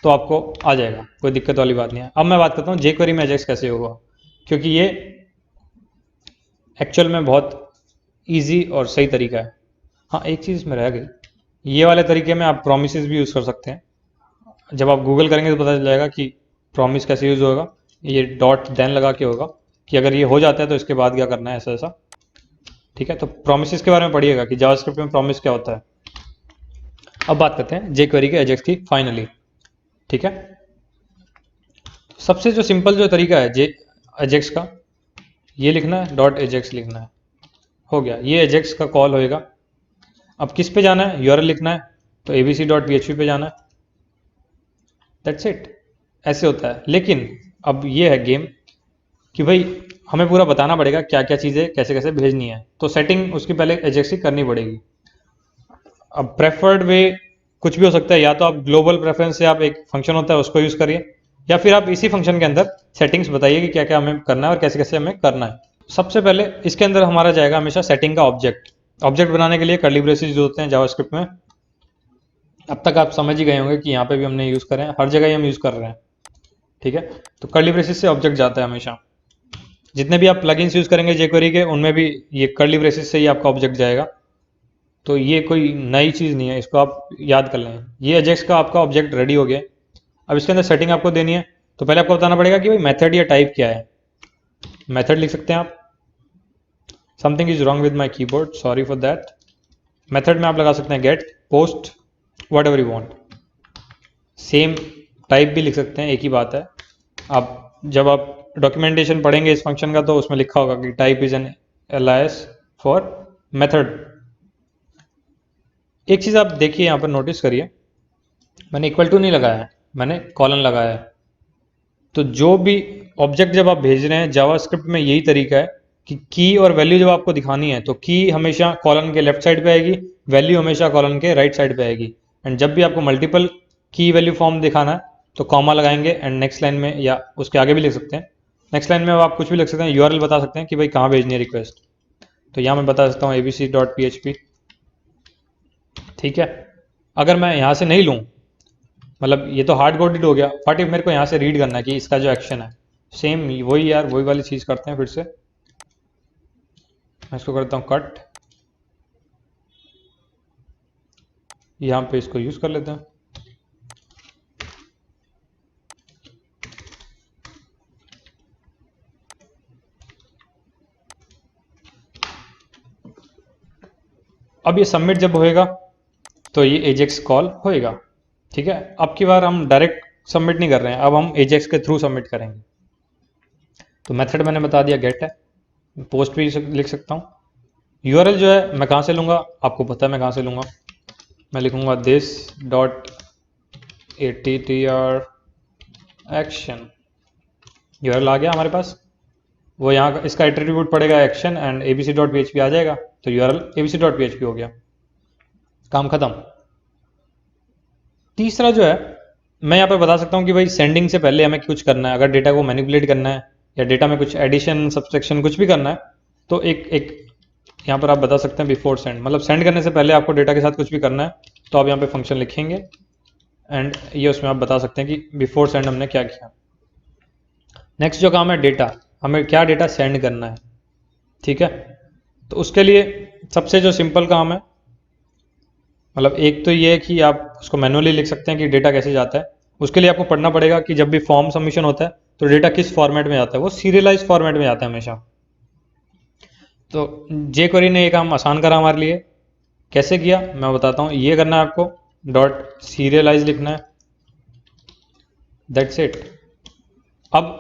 तो आपको आ जाएगा, कोई दिक्कत वाली बात नहीं है। अब मैं बात करता हूँ jQuery में एजेक्स कैसे होगा, क्योंकि ये एक्चुअल में बहुत इजी और सही तरीका है। हाँ, एक चीज़ इसमें रह गई, ये वाले तरीके में आप प्रोमिसेस भी यूज़ कर सकते हैं। जब आप गूगल करेंगे तो पता चल जाएगा कि प्रॉमिस कैसे यूज़ होगा। ये डॉट देन लगा के होगा कि अगर ये हो जाता है तो इसके बाद क्या करना है, ऐसा ऐसा। ठीक है, तो प्रोमिसेस के बारे में पढ़िएगा कि जावास्क्रिप्ट में प्रॉमिस क्या होता है। अब बात करते हैं jQuery के एजेक्स की फाइनली। ठीक है, सबसे जो सिंपल जो तरीका है एजेक्स का, ये लिखना है, डॉट एजेक्स लिखना है, हो गया। ये एजेक्स का कॉल होएगा। अब किस पे जाना है, URL लिखना है, तो abc.php पे जाना है, दैट्स इट। ऐसे होता है। लेकिन अब ये है गेम कि भाई हमें पूरा बताना पड़ेगा क्या क्या चीज़ें कैसे कैसे भेजनी है, तो सेटिंग उसकी पहले एजेक्स की करनी पड़ेगी। अब प्रेफर्ड वे कुछ भी हो सकता है, या तो आप ग्लोबल प्रेफरेंस से आप एक फंक्शन होता है उसको यूज़ करिए, या फिर आप इसी फंक्शन के अंदर सेटिंग्स बताइए कि क्या क्या हमें करना है और कैसे कैसे हमें करना है। सबसे पहले इसके अंदर हमारा जाएगा हमेशा सेटिंग का ऑब्जेक्ट। ऑब्जेक्ट बनाने के लिए कर्ली ब्रेसेस यूज होते हैं जावास्क्रिप्ट में। अब तक आप समझ ही गए होंगे कि यहाँ पे भी हमने यूज़ करें, हर जगह ही हम यूज़ कर रहे हैं। ठीक है, तो कर्ली ब्रेसेस से ऑब्जेक्ट जाता है हमेशा। जितने भी आप प्लगइन्स यूज़ करेंगे jQuery के, उनमें भी ये कर्ली ब्रेसेस से ही आपका ऑब्जेक्ट जाएगा। तो ये कोई नई चीज़ नहीं है, इसको आप याद कर लें। ये अजेक्स का आपका ऑब्जेक्ट रेडी हो गया। अब इसके अंदर सेटिंग आपको देनी है, तो पहले आपको बताना पड़ेगा कि भाई मेथड या टाइप क्या है। मेथड लिख सकते हैं आप। Something is wrong with my keyboard, sorry for that. Method में आप लगा सकते हैं get, post, whatever you want. Same type भी लिख सकते हैं, एक ही बात है। आप जब आप डॉक्यूमेंटेशन पढ़ेंगे इस फंक्शन का, तो उसमें लिखा होगा कि type is an alias for method. एक चीज़ आप देखिए, यहाँ पर नोटिस करिए, मैंने इक्वल टू नहीं लगाया है, मैंने कॉलन लगाया है। तो जो भी ऑब्जेक्ट जब आप भेज रहे हैं जावास्क्रिप्ट में, यही तरीका है कि की और वैल्यू जब आपको दिखानी है तो की हमेशा कॉलन के लेफ्ट साइड पे आएगी, वैल्यू हमेशा कॉलन के राइट साइड पे आएगी। एंड जब भी आपको मल्टीपल की वैल्यू फॉर्म दिखाना है तो कॉमा लगाएंगे एंड नेक्स्ट लाइन में, या उसके आगे भी लिख सकते हैं, नेक्स्ट लाइन में आप कुछ भी लिख सकते हैं, यूआरएल बता सकते हैं कि भाई कहाँ भेजनी है रिक्वेस्ट। तो यहाँ मैं बता सकता हूँ abc.php। ठीक है, अगर मैं यहाँ से नहीं लूँ, मतलब ये तो हार्ड कोडेड हो गया, बट मेरे को यहाँ से रीड करना है कि इसका जो एक्शन है, सेम वही यार, वही वाली चीज़ करते हैं फिर से। मैं इसको करता हूँ कट, यहाँ पे इसको यूज़ कर लेते हैं। अब ये सबमिट जब होएगा तो ये एजेक्स कॉल होएगा। ठीक है, अब की बार हम डायरेक्ट सबमिट नहीं कर रहे हैं, अब हम एजेक्स के थ्रू सबमिट करेंगे। तो मेथड मैंने बता दिया गेट है, पोस्ट भी लिख सकता हूँ। यूआरएल जो है मैं कहाँ से लूँगा, आपको पता है मैं कहाँ से लूँगा। मैं लिखूँगा this dot attr action. URL आ गया हमारे पास, वो यहाँ इसका एट्रीब्यूट पड़ेगा एक्शन एंड abc.php आ जाएगा, तो यूआरएल abc.php हो गया, काम खत्म। तीसरा जो है, मैं यहाँ पे बता सकता हूँ कि भाई सेंडिंग से पहले हमें कुछ करना है, अगर डेटा को मैनिपुलेट करना है या डेटा में कुछ एडिशन सब्सट्रैक्शन कुछ भी करना है, तो एक यहाँ पर आप बता सकते हैं बिफोर सेंड, मतलब सेंड करने से पहले आपको डेटा के साथ कुछ भी करना है तो आप यहाँ पे फंक्शन लिखेंगे एंड ये उसमें आप बता सकते हैं कि बिफोर सेंड हमने क्या किया। नेक्स्ट जो काम है डेटा, हमें क्या डेटा सेंड करना है। ठीक है, तो उसके लिए सबसे जो सिंपल काम है, मतलब एक तो ये है कि आप उसको मैनुअली लिख सकते हैं कि डेटा कैसे जाता है। उसके लिए आपको पढ़ना पड़ेगा कि जब भी फॉर्म सबमिशन होता है तो डेटा किस फॉर्मेट में जाता है, वो सीरियलाइज फॉर्मेट में जाता है हमेशा। तो jQuery ने ये काम आसान करा हमारे लिए। कैसे किया मैं बताता हूँ। ये करना है आपको, डॉट सीरियलाइज लिखना है, दैट्स इट। अब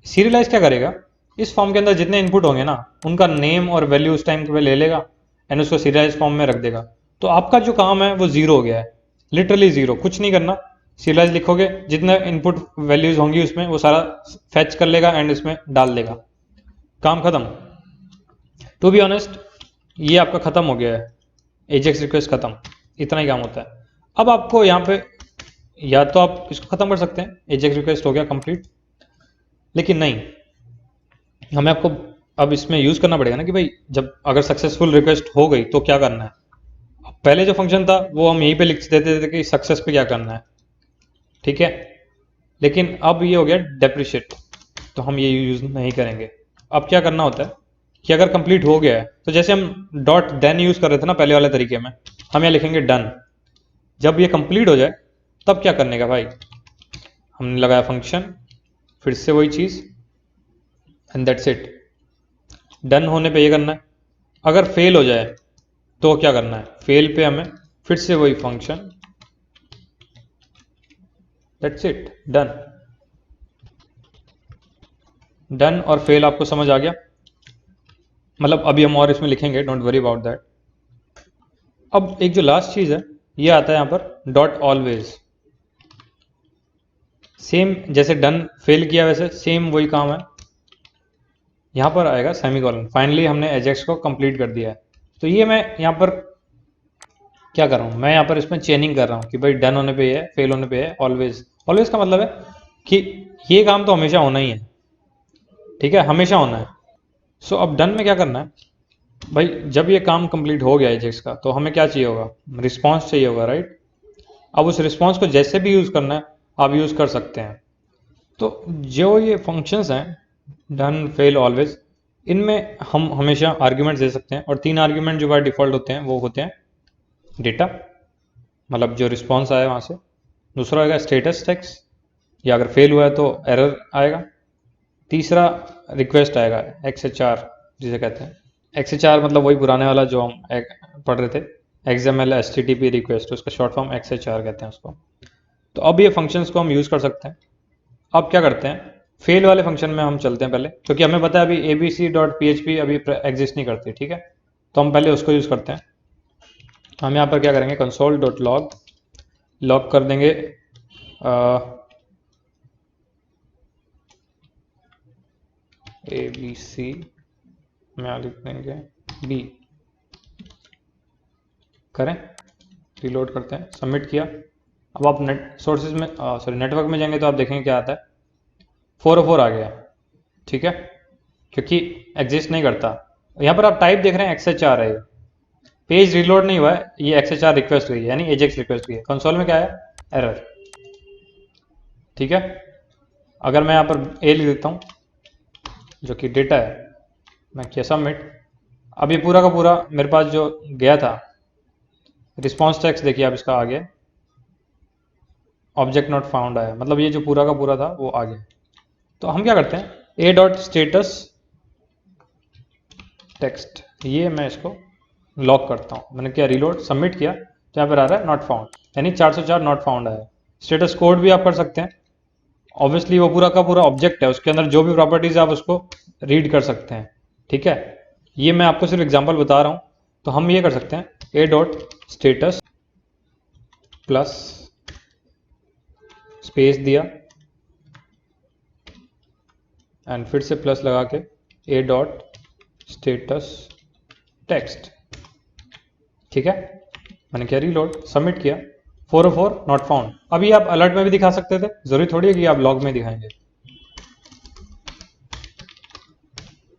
सीरियलाइज क्या करेगा, इस फॉर्म के अंदर जितने इनपुट होंगे ना, उनका नेम और वैल्यू उस टाइम पे ले लेगा एंड उसको सीरियलाइज फॉर्म में रख देगा। तो आपका जो काम है वो जीरो हो गया है, लिटरली जीरो, कुछ नहीं करना। सीरियलाइज लिखोगे, जितने इनपुट वैल्यूज होंगी उसमें वो सारा फैच कर लेगा एंड इसमें डाल देगा, काम खत्म। टू बी ऑनेस्ट ये आपका खत्म हो गया है, एजेक्स रिक्वेस्ट खत्म, इतना ही काम होता है। अब आपको यहाँ पे या तो आप इसको खत्म कर सकते हैं, एजेक्स रिक्वेस्ट हो गया कंप्लीट, लेकिन नहीं, हमें आपको अब इसमें यूज करना पड़ेगा ना कि भाई जब अगर सक्सेसफुल रिक्वेस्ट हो गई तो क्या करना है। पहले जो फंक्शन था वो हम यहीं पे लिख देते थे कि सक्सेस पे क्या करना है। ठीक है, लेकिन अब ये हो गया डेप्रिशिएट, तो हम ये यूज नहीं करेंगे। अब क्या करना होता है कि अगर कंप्लीट हो गया है तो जैसे हम डॉट देन यूज कर रहे थे ना पहले वाले तरीके में, हम यहाँ लिखेंगे डन। जब ये कंप्लीट हो जाए तब क्या करने का भाई, हमने लगाया फंक्शन, फिर से वही चीज एंड दैट्स इट। डन होने पे ये करना है। अगर फेल हो जाए तो क्या करना है, फेल पे हमें फिर से वही function, that's it, done. Done और फेल आपको समझ आ गया, मतलब अभी हम और इसमें लिखेंगे, डोंट वरी अबाउट दैट। अब एक जो लास्ट चीज है ये आता है यहाँ पर डॉट ऑलवेज। सेम जैसे डन फेल किया वैसे सेम वही काम है, यहाँ पर आएगा सेमीकोलन। फाइनली हमने एजेक्स को कंप्लीट कर दिया है। तो ये मैं यहाँ पर क्या कर रहा हूँ, मैं यहाँ पर इसमें चेनिंग कर रहा हूँ कि भाई डन होने पे है, फेल होने पे है, ऑलवेज। ऑलवेज का मतलब है कि ये काम तो हमेशा होना ही है। ठीक है, हमेशा होना है। सो अब डन में क्या करना है भाई, जब ये काम कंप्लीट हो गया एजेक्स का तो हमें क्या चाहिए होगा, रिस्पॉन्स चाहिए होगा, राइट। अब उस रिस्पॉन्स को जैसे भी यूज़ करना है आप यूज़ कर सकते हैं। तो जो ये फंक्शंस हैं डन फेल ऑलवेज, इनमें हम हमेशा आर्ग्यूमेंट्स दे सकते हैं, और 3 आर्ग्यूमेंट जो बाय डिफ़ॉल्ट होते हैं वो होते हैं डेटा, मतलब जो रिस्पॉन्स आया वहाँ से, दूसरा होगा स्टेटस टेक्स्ट, या अगर फेल हुआ है तो एरर आएगा, तीसरा रिक्वेस्ट आएगा XHR जिसे कहते हैं। XHR मतलब वही पुराने वाला जो हम पढ़ रहे थे, XML HTTP रिक्वेस्ट, उसका शॉर्ट फॉर्म XHR कहते हैं उसको। तो अब ये फंक्शंस को हम यूज़ कर सकते हैं। अब क्या करते हैं, फेल वाले फंक्शन में हम चलते हैं पहले, क्योंकि हमें पता है अभी abc.php अभी एग्जिस्ट नहीं करती, ठीक है। तो हम पहले उसको यूज़ करते हैं। हम यहाँ पर क्या करेंगे, console.log लॉग कर देंगे abc में लिख देंगे b, करें, रिलोड करते हैं, सबमिट किया। अब आप सोर्सेज में नेटवर्क में जाएंगे तो आप देखेंगे क्या आता है, 404 आ गया, ठीक है, क्योंकि एग्जिस्ट नहीं करता। यहाँ पर आप टाइप देख रहे हैं XHR है, पेज रिलोड नहीं हुआ है, ये XHR रिक्वेस्ट हुई है, यानी एजेक्स रिक्वेस्ट हुई है। कंसोल में क्या है, एरर, ठीक है। अगर मैं यहाँ पर ए लिख देता हूँ जो कि डेटा है, मैं किया सबमिट। अब ये पूरा का पूरा मेरे पास जो गया था रिस्पॉन्स टेक्स्ट, देखिए आप इसका आ गया, ऑब्जेक्ट नॉट फाउंड आया, मतलब ये जो पूरा का पूरा था वो आ गया। तो हम क्या करते हैं, ए डॉट स्टेटस टेक्स्ट, ये मैं इसको लॉक करता हूँ। मैंने क्या, रिलोड, सबमिट किया, तो यहाँ पर आ रहा है नॉट फाउंड, यानी 404 नॉट फाउंड आया। स्टेटस कोड भी आप कर सकते हैं, ऑब्वियसली वो पूरा का पूरा ऑब्जेक्ट है, उसके अंदर जो भी प्रॉपर्टीज आप उसको रीड कर सकते हैं, ठीक है। ये मैं आपको सिर्फ एग्जांपल बता रहा हूँ। तो हम ये कर सकते हैं, ए डॉट स्टेटस प्लस स्पेस दिया एंड फिर से प्लस लगा के ए डॉट स्टेटस टेक्स्ट, ठीक है। मैंने किया रिलोड, सबमिट किया, 404 नॉट फाउंड। अभी आप अलर्ट में भी दिखा सकते थे, जरूरी थोड़ी है कि आप लॉग में दिखाएंगे।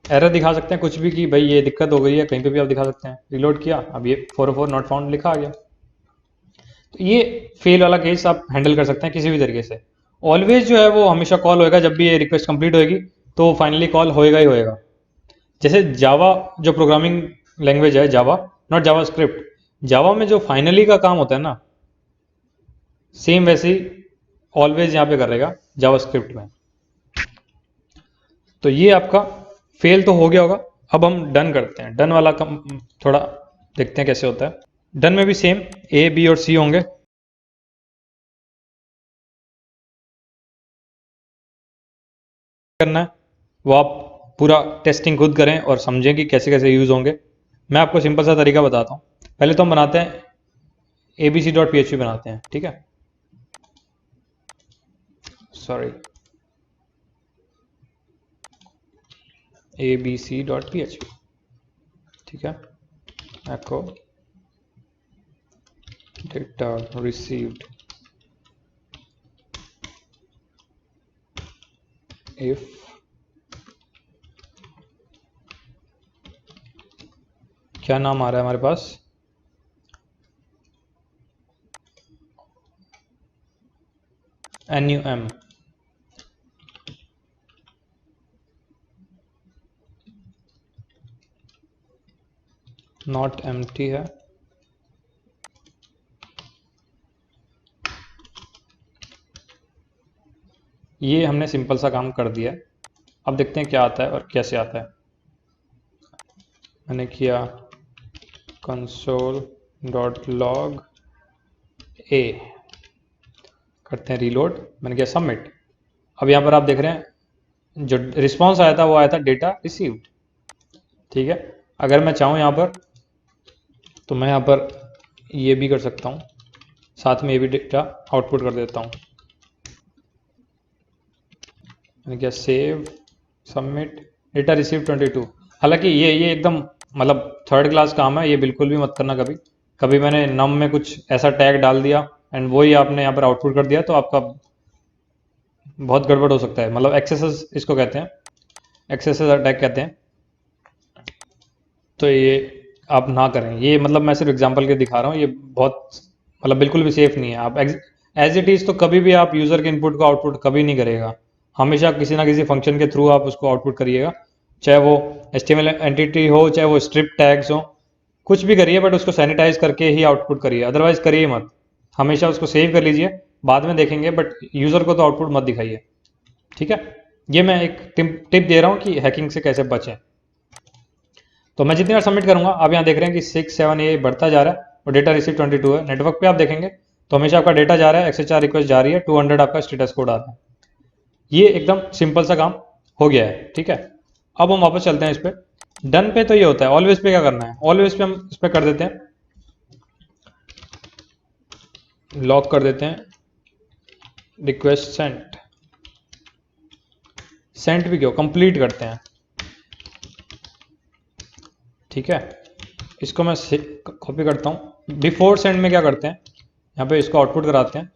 एरर दिखा सकते हैं कुछ भी कि भाई ये दिक्कत हो गई है, कहीं पे भी आप दिखा सकते हैं। रिलोड किया, अब ये 404 नॉट फाउंड लिखा आ गया। तो ये फेल वाला केस आप हैंडल कर सकते हैं किसी भी तरीके से। ऑलवेज जो है वो हमेशा कॉल होएगा, जब भी ये रिक्वेस्ट कंप्लीट होएगी तो फाइनली कॉल होएगा ही होएगा। जैसे जावा जो प्रोग्रामिंग लैंग्वेज है, जावा नॉट जावा स्क्रिप्ट, जावा में जो फाइनली का काम होता है ना, सेम वैसे ही ऑलवेज यहाँ पे करेगा जावा स्क्रिप्ट में। तो ये आपका फेल तो हो गया होगा। अब हम डन करते हैं, डन वाला कम थोड़ा देखते हैं कैसे होता है। डन में भी सेम ए बी और सी होंगे। करना है वो आप पूरा टेस्टिंग खुद करें और समझें कि कैसे कैसे यूज़ होंगे। मैं आपको सिंपल सा तरीका बताता हूँ। पहले तो हम बनाते हैं abc.php बनाते हैं, ठीक है, सॉरी abc.php, ठीक है, echo data received if क्या नाम आ रहा है हमारे पास, num, नॉट एम्प्टी है, ये हमने सिंपल सा काम कर दिया। अब देखते हैं क्या आता है और कैसे आता है। मैंने किया console.log a, करते हैं रिलोड, मैंने किया सबमिट। अब यहाँ पर आप देख रहे हैं जो रिस्पॉन्स आया था वो आया था डेटा रिसीव्ड, ठीक है। अगर मैं चाहूँ यहाँ पर तो मैं यहाँ पर ये भी कर सकता हूँ, साथ में ये भी डेटा आउटपुट कर देता हूँ। मैंने किया सेव, सबमिट, डेटा रिसीव 22। हालांकि ये एकदम मतलब थर्ड क्लास काम है, ये बिल्कुल भी मत करना कभी। कभी मैंने नम में कुछ ऐसा टैग डाल दिया एंड वही आपने यहाँ पर आउटपुट कर दिया तो आपका बहुत गड़बड़ हो सकता है। मतलब एक्सेसेस इसको कहते हैं, एक्सेसेस अटैक कहते हैं। तो ये आप ना करें। ये मतलब मैं सिर्फ एग्जांपल के दिखा रहा हूँ, ये बहुत मतलब बिल्कुल भी सेफ नहीं है। आप एज इट इज़ तो कभी भी आप यूज़र के इनपुट को आउटपुट कभी नहीं करेगा, हमेशा किसी ना किसी फंक्शन के थ्रू आप उसको आउटपुट करिएगा, चाहे वो HTML एंटिटी हो, चाहे वो स्ट्रिप टैग्स हो, कुछ भी करिए, बट उसको सैनिटाइज करके ही आउटपुट करिए, अदरवाइज करिए मत। हमेशा उसको सेव कर लीजिए, बाद में देखेंगे, बट यूज़र को तो आउटपुट मत दिखाइए, ठीक है। ये मैं एक टिप दे रहा हूँ कि हैकिंग से कैसे बचें। तो मैं जितनी बार सबमिट करूंगा, आप यहाँ देख रहे हैं कि 6 7 ये बढ़ता जा रहा है और डेटा रिसीव 22 है। नेटवर्क पे आप देखेंगे तो हमेशा आपका डेटा जा रहा है, XHR रिक्वेस्ट जा रही है, 200 आपका स्टेटस कोड आ रहा है। ये एकदम सिंपल सा काम हो गया है, ठीक है। अब हम वापस चलते हैं इस पर। डन पे तो ये होता है, ऑलवेज पे क्या करना है, ऑलवेज पे हम इस पर कर देते हैं, लॉक कर देते हैं रिक्वेस्ट सेंट। सेंट भी क्यों, कंप्लीट करते हैं, ठीक है। इसको मैं कॉपी करता हूँ। बिफोर सेंड में क्या करते हैं, यहाँ पे इसको आउटपुट कराते हैं,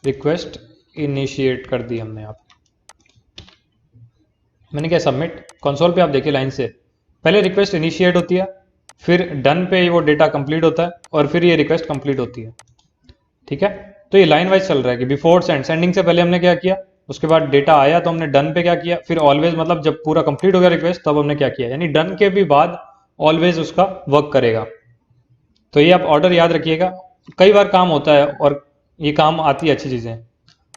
रिक्वेस्ट इनिशिएट कर दी हमने। आप मैंने क्या सबमिट, कंसोल पे आप देखिए लाइन से, पहले रिक्वेस्ट इनिशिएट होती है, फिर डन पे वो डेटा कंप्लीट होता है, और फिर ये रिक्वेस्ट कंप्लीट होती है, ठीक है। तो ये लाइन वाइज चल रहा है कि बिफोर सेंडिंग से पहले हमने क्या किया, उसके बाद डेटा आया तो हमने डन पे क्या किया, फिर ऑलवेज मतलब जब पूरा कंप्लीट हो गया रिक्वेस्ट तब हमने क्या किया, यानी डन के भी बाद ऑलवेज उसका वर्क करेगा। तो ये आप ऑर्डर याद रखिएगा, कई बार काम होता है और ये काम आती है अच्छी चीज़ें।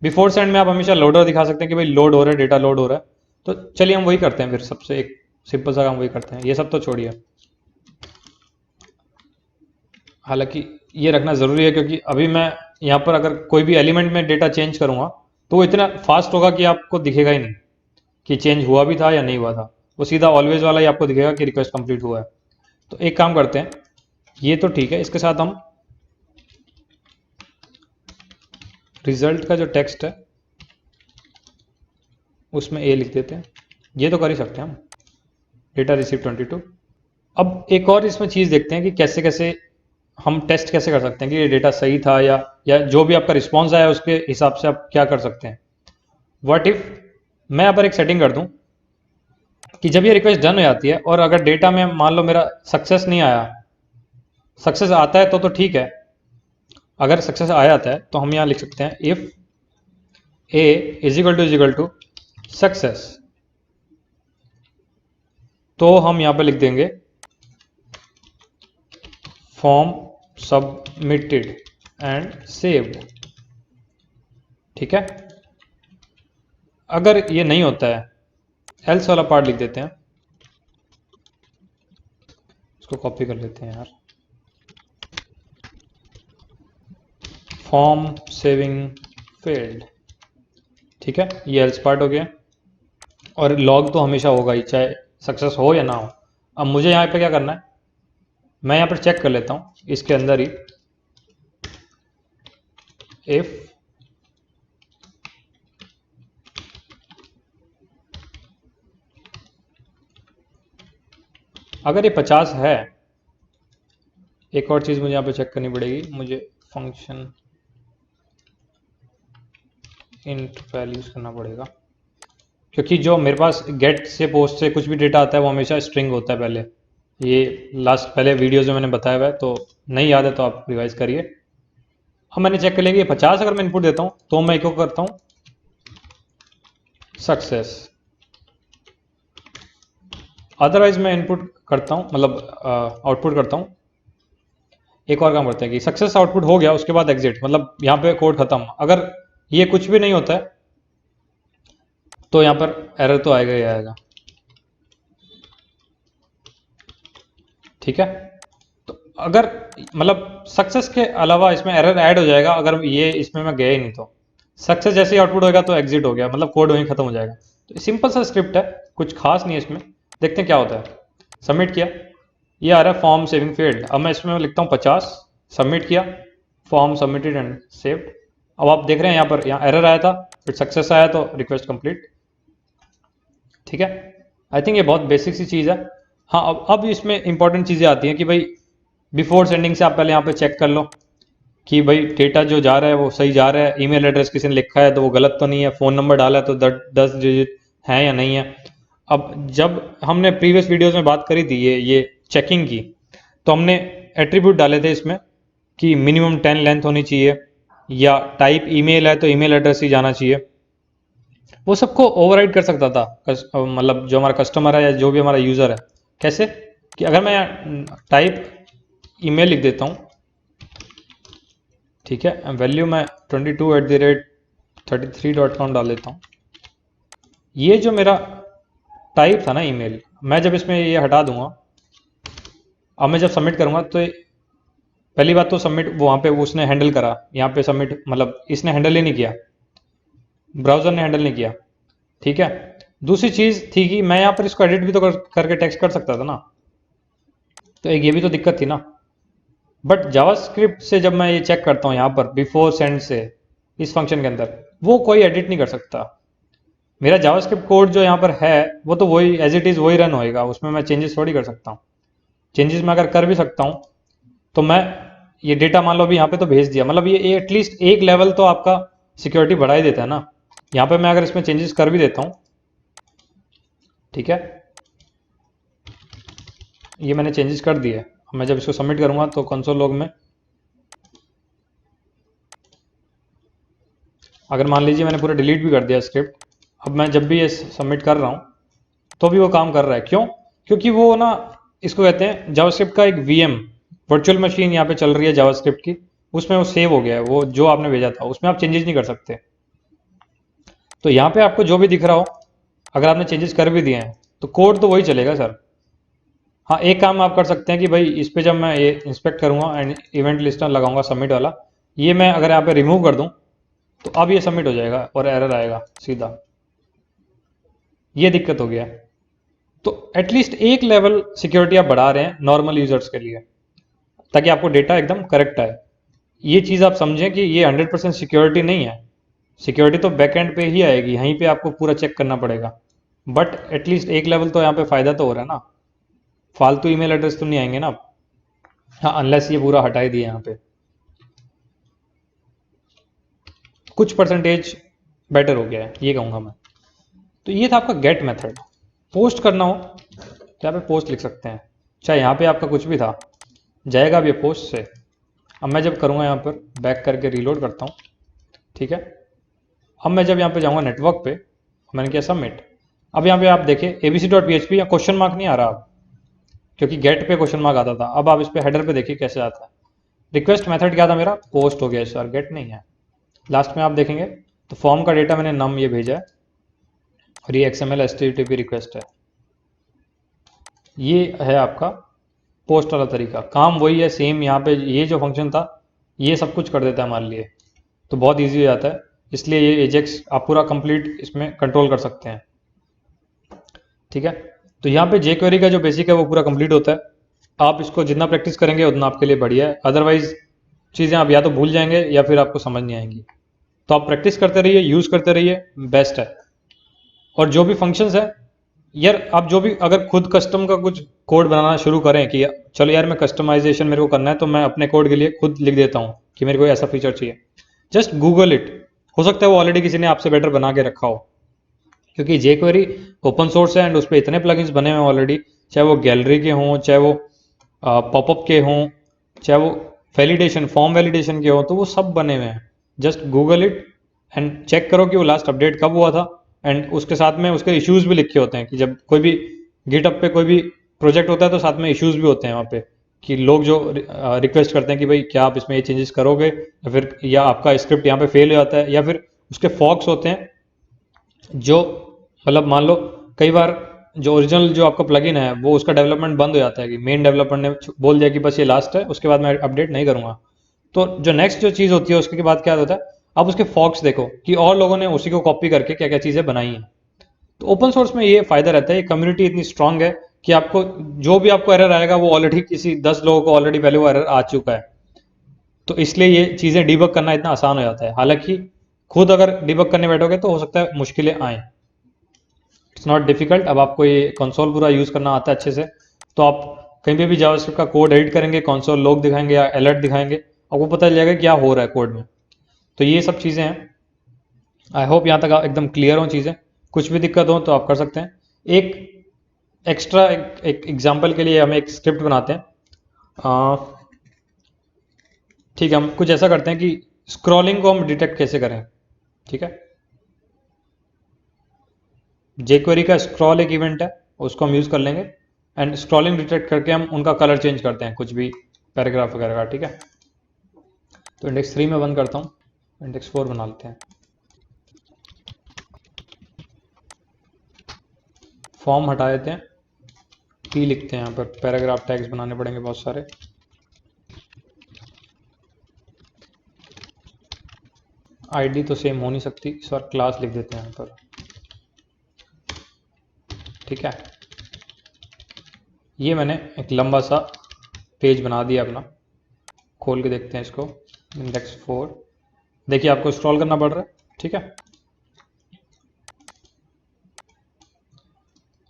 बिफोर सेंड में आप हमेशा लोडर दिखा सकते हैं कि भाई लोड हो रहा है, डेटा लोड हो रहा है। तो चलिए हम वही करते हैं, फिर सबसे एक सिंपल सा काम वही करते हैं, ये सब तो छोड़िए। हालांकि ये रखना ज़रूरी है, क्योंकि अभी मैं यहाँ पर अगर कोई भी एलिमेंट में डेटा चेंज करूँगा तो वो इतना फास्ट होगा कि आपको दिखेगा ही नहीं कि चेंज हुआ भी था या नहीं हुआ था, वो सीधा ऑलवेज वाला ही आपको दिखेगा कि रिक्वेस्ट कंप्लीट हुआ है। तो एक काम करते हैं, ये तो ठीक है, इसके साथ हम रिजल्ट का जो टेक्स्ट है उसमें ए लिख देते हैं। ये तो कर ही सकते हैं हम, डेटा रिसीव 22। अब एक और इसमें चीज़ देखते हैं कि कैसे कैसे हम टेस्ट कैसे कर सकते हैं कि ये डेटा सही था या जो भी आपका रिस्पॉन्स आया उसके हिसाब से आप क्या कर सकते हैं। व्हाट इफ मैं यहाँ पर एक सेटिंग कर दूं कि जब ये रिक्वेस्ट डन हो जाती है और अगर डेटा में मान लो मेरा सक्सेस नहीं आया, सक्सेस आता है तो ठीक है, अगर सक्सेस आ जाता है तो हम यहाँ लिख सकते हैं if A is equal to success, तो हम यहाँ पे लिख देंगे फॉर्म सबमिटेड एंड सेव्ड, ठीक है। अगर ये नहीं होता है, एल्स वाला पार्ट लिख देते हैं, इसको कॉपी कर लेते हैं यार, फॉर्म सेविंग फेल्ड, ठीक है। ये एल्स पार्ट हो गया, और लॉग तो हमेशा होगा ही, चाहे सक्सेस हो या ना हो। अब मुझे यहाँ पे क्या करना है, मैं यहाँ पर चेक कर लेता हूँ इसके अंदर ही, इफ अगर ये 50 है, एक और चीज़ मुझे यहाँ पे चेक करनी पड़ेगी, मुझे फंक्शन इंट वैल्यूज करना पड़ेगा, क्योंकि जो मेरे पास गेट से पोस्ट से कुछ भी डेटा आता है वो हमेशा स्ट्रिंग होता है पहले। ये पहले वीडियोज में मैंने बताया हुआ है, तो नहीं याद है तो आप रिवाइज करिए। अब मैंने चेक कर लिया कि 50 अगर मैं इनपुट देता हूँ तो मैं क्यों करता हूँ सक्सेस, अदरवाइज मैं इनपुट करता हूँ मतलब आउटपुट करता हूँ। एक और काम करते हैं कि सक्सेस आउटपुट हो गया उसके बाद एग्जिट, मतलब यहाँ पे कोड खत्म। अगर ये कुछ भी नहीं होता है तो यहाँ पर एरर तो आएगा ही आएगा, ठीक है। तो अगर मतलब सक्सेस के अलावा इसमें एरर ऐड हो जाएगा अगर ये इसमें मैं गया ही नहीं, तो सक्सेस जैसे ही आउटपुट होगा तो एग्जिट हो गया, मतलब कोड वहीं खत्म हो जाएगा। तो सिंपल सा स्क्रिप्ट है, कुछ खास नहीं है इसमें। देखते हैं क्या होता है। सबमिट किया, ये आ रहा है फॉर्म सेविंग फील्ड। अब मैं इसमें लिखता हूँ 50, सबमिट किया, फॉर्म सबमिटेड एंड सेव्ड। अब आप देख रहे हैं यहाँ पर यहाँ एरर आया था, फिर सक्सेस आया तो रिक्वेस्ट कंप्लीट, ठीक है। आई थिंक ये बहुत बेसिक सी चीज़ है। हाँ, अब इसमें इंपॉर्टेंट चीज़ें आती हैं कि भाई बिफोर सेंडिंग से आप पहले यहाँ पे चेक कर लो कि भाई डेटा जो जा रहा है वो सही जा रहा है, ईमेल एड्रेस किसी ने लिखा है तो वो गलत तो नहीं है, फ़ोन नंबर डाला है तो 10 डिजिट है या नहीं है। अब जब हमने प्रीवियस वीडियोस में बात करी थी ये चेकिंग की, तो हमने एट्रीब्यूट डाले थे इसमें कि मिनिमम 10 लेंथ होनी चाहिए, या टाइप ईमेल है तो ईमेल एड्रेस ही जाना चाहिए। वो सबको ओवरराइड कर सकता था मतलब जो हमारा कस्टमर है या जो भी हमारा यूज़र है। कैसे कि अगर मैं टाइप ईमेल लिख देता हूँ, ठीक है, वैल्यू मैं 22@33.com डाल देता हूँ। ये जो मेरा टाइप था ना ईमेल, मैं जब इसमें ये हटा दूंगा, अब मैं जब सबमिट करूंगा तो पहली बात तो सबमिट वहाँ पे उसने हैंडल करा, यहाँ पे सबमिट मतलब इसने हैंडल ही नहीं किया, ब्राउज़र ने हैंडल नहीं किया, ठीक है। दूसरी चीज़ थी कि मैं यहाँ पर इसको एडिट भी तो करके टेक्स्ट कर सकता था ना, तो एक ये भी तो दिक्कत थी ना। बट जावास्क्रिप्ट से जब मैं ये चेक करता हूँ यहाँ पर बिफोर सेंड से, इस फंक्शन के अंदर वो कोई एडिट नहीं कर सकता। मेरा जावास्क्रिप्ट कोड जो यहाँ पर है वो तो वही एज इट इज़ वही रन होएगा, उसमें मैं चेंजेस थोड़ी कर सकता हूँ। चेंजेस मैं अगर कर भी सकता हूँ तो मैं ये डेटा मान लो अभी यहाँ पे तो भेज दिया, मतलब ये एटलीस्ट एक लेवल तो आपका सिक्योरिटी बढ़ा ही देता है ना। यहाँ पे मैं अगर इसमें चेंजेस कर भी देता हूँ, ठीक है, ये मैंने चेंजेस कर दिए। मैं जब इसको सबमिट करूंगा तो कंसोल लॉग में अगर मान लीजिए मैंने पूरा डिलीट भी कर दिया स्क्रिप्ट, अब मैं जब भी ये सबमिट कर रहा हूँ तो भी वो काम कर रहा है। क्यों? क्योंकि वो ना, इसको कहते हैं जावास्क्रिप्ट का एक वीएम वर्चुअल मशीन यहाँ पे चल रही है जावास्क्रिप्ट की, उसमें वो सेव हो गया है, वो जो आपने भेजा था उसमें आप चेंजेस नहीं कर सकते। तो यहाँ पे आपको जो भी दिख रहा हो, अगर आपने चेंजेस कर भी दिए हैं तो कोड तो वही चलेगा सर। हाँ, एक काम आप कर सकते हैं कि भाई इस पे जब मैं ये इंस्पेक्ट करूँगा एंड इवेंट लिस्टर लगाऊंगा सबमिट वाला, ये मैं अगर यहाँ पे रिमूव कर दूँ तो अब ये सबमिट हो जाएगा और एरर आएगा सीधा। ये दिक्कत हो गया है। तो एटलीस्ट एक लेवल सिक्योरिटी आप बढ़ा रहे हैं नॉर्मल यूजर्स के लिए, ताकि आपको डेटा एकदम करेक्ट आए। ये चीज़ आप समझें कि ये 100% सिक्योरिटी नहीं है। सिक्योरिटी तो बैक एंड पे ही आएगी, यहीं पे आपको पूरा चेक करना पड़ेगा। बट एटलीस्ट एक लेवल तो यहाँ पे फ़ायदा तो हो रहा है ना, फालतू ईमेल एड्रेस तो नहीं आएंगे ना। हाँ, अनलेस ये पूरा हटा ही दिए यहाँ पे, कुछ परसेंटेज बेटर हो गया है ये कहूँगा मैं। तो ये था आपका गेट मेथड। पोस्ट करना हो तो यहाँ पे पोस्ट लिख सकते हैं, चाहे यहाँ पे आपका कुछ भी था जाएगा अब ये पोस्ट से। अब मैं जब करूँगा यहाँ पर बैक करके रीलोड करता हूँ, ठीक है। अब मैं जब यहाँ पे जाऊँगा नेटवर्क पे, मैंने किया सबमिट। अब यहाँ पे आप देखें abc.php या क्वेश्चन मार्क नहीं आ रहा अब, क्योंकि गेट पे क्वेश्चन मार्क आता था। अब आप इस पे हेडर पे देखिए कैसे आता है। रिक्वेस्ट मेथड क्या था मेरा, पोस्ट हो गया सर, गेट नहीं है। लास्ट में आप देखेंगे तो फॉर्म का डेटा मैंने नम ये भेजा है और ये XML HTTP रिक्वेस्ट है। ये है आपका पोस्ट वाला तरीका, काम वही है सेम। यहाँ पे ये जो फंक्शन था ये सब कुछ कर देता है हमारे लिए, तो बहुत इजी हो जाता है। इसलिए ये एजेक्स आप पूरा कंप्लीट इसमें कंट्रोल कर सकते हैं, ठीक है। तो यहाँ पे jQuery का जो बेसिक है वो पूरा कंप्लीट होता है। आप इसको जितना प्रैक्टिस करेंगे उतना आपके लिए बढ़िया है, अदरवाइज चीज़ें आप या तो भूल जाएंगे या फिर आपको समझ नहीं आएंगी। तो आप प्रैक्टिस करते रहिए, यूज़ करते रहिए, बेस्ट है। और जो भी फंक्शंस है यार, आप जो भी अगर खुद कस्टम का कुछ कोड बनाना शुरू करें कि चलो यार मैं कस्टमाइजेशन मेरे को करना है, तो मैं अपने कोड के लिए खुद लिख देता हूँ कि मेरे को ऐसा फीचर चाहिए, जस्ट गूगल इट। हो सकता है वो ऑलरेडी किसी ने आपसे बेटर बना के रखा हो, क्योंकि jQuery ओपन सोर्स है एंड उस पर इतने प्लगइन्स बने हुए हैं ऑलरेडी, चाहे वो गैलरी के हों, चाहे वो पॉपअप के हों, चाहे वो वैलिडेशन फॉर्म वैलिडेशन के हों, तो वो सब बने हुए हैं। Just Google it and check करो कि वो लास्ट अपडेट कब हुआ था। एंड उसके साथ में उसके इश्यूज भी लिखे होते हैं कि जब कोई भी गिटअप पे कोई भी प्रोजेक्ट होता है तो साथ में इश्यूज भी होते हैं वहाँ पे, कि लोग जो रिक्वेस्ट करते हैं कि भाई क्या आप इसमें ये चेंजेस करोगे, या फिर या आपका स्क्रिप्ट यहाँ पे फेल हो जाता है, या फिर उसके फॉक्स होते हैं जो मतलब मान लो कई बार जो ओरिजिनल जो आपका प्लगइन है वो उसका डेवलपमेंट बंद हो जाता है, कि मेन डेवलपर ने बोल दिया कि बस ये लास्ट है, उसके बाद मैं अपडेट नहीं करूँगा। तो जो नेक्स्ट जो चीज़ होती है उसके बाद क्या होता है, आप उसके फॉक्स देखो कि और लोगों ने उसी को कॉपी करके क्या क्या चीज़ें बनाई हैं। तो ओपन सोर्स में ये फायदा रहता है, कम्युनिटी इतनी स्ट्रांग है कि आपको जो भी आपको एरर आएगा वो ऑलरेडी किसी 10 लोगों को ऑलरेडी पहले वो एरर आ चुका है। तो इसलिए ये चीज़ें डिबग करना इतना आसान हो जाता है। हालांकि खुद अगर डिबग करने बैठोगे तो हो सकता है मुश्किलें आएँ, इट्स नॉट डिफिकल्ट। अब आपको ये कंसोल पूरा यूज़ करना आता है अच्छे से, तो आप कहीं पे भी जावास्क्रिप्ट का कोड एडिट करेंगे, कंसोल लॉग दिखाएंगे या अलर्ट दिखाएंगे, आपको पता चल जाएगा क्या हो रहा है कोड में। तो ये सब चीज़ें हैं। आई होप यहाँ तक एकदम क्लियर हो चीज़ें। कुछ भी दिक्कत हो तो आप कर सकते हैं। एक एक्स्ट्रा एक एग्जाम्पल के लिए हम एक स्क्रिप्ट बनाते हैं। ठीक है, हम कुछ ऐसा करते हैं कि स्क्रॉलिंग को हम डिटेक्ट कैसे करें। ठीक है, jQuery का स्क्रॉल एक इवेंट है, उसको हम यूज़ कर लेंगे एंड स्क्रॉलिंग डिटेक्ट करके हम उनका कलर चेंज करते हैं कुछ भी पैराग्राफ वगैरह का। ठीक है, तो इंडेक्स 3 में बंद करता हूँ, इंडेक्स 4 बना लेते हैं। फॉर्म हटा देते हैं, p लिखते हैं, यहाँ पर पैराग्राफ टैग्स बनाने पड़ेंगे बहुत सारे। आईडी तो सेम हो नहीं सकती, इस बार क्लास लिख देते हैं यहाँ पर। ठीक है, ये मैंने एक लंबा सा पेज बना दिया अपना। खोल के देखते हैं इसको, इंडेक्स 4। देखिए आपको स्क्रॉल करना पड़ रहा है। ठीक है,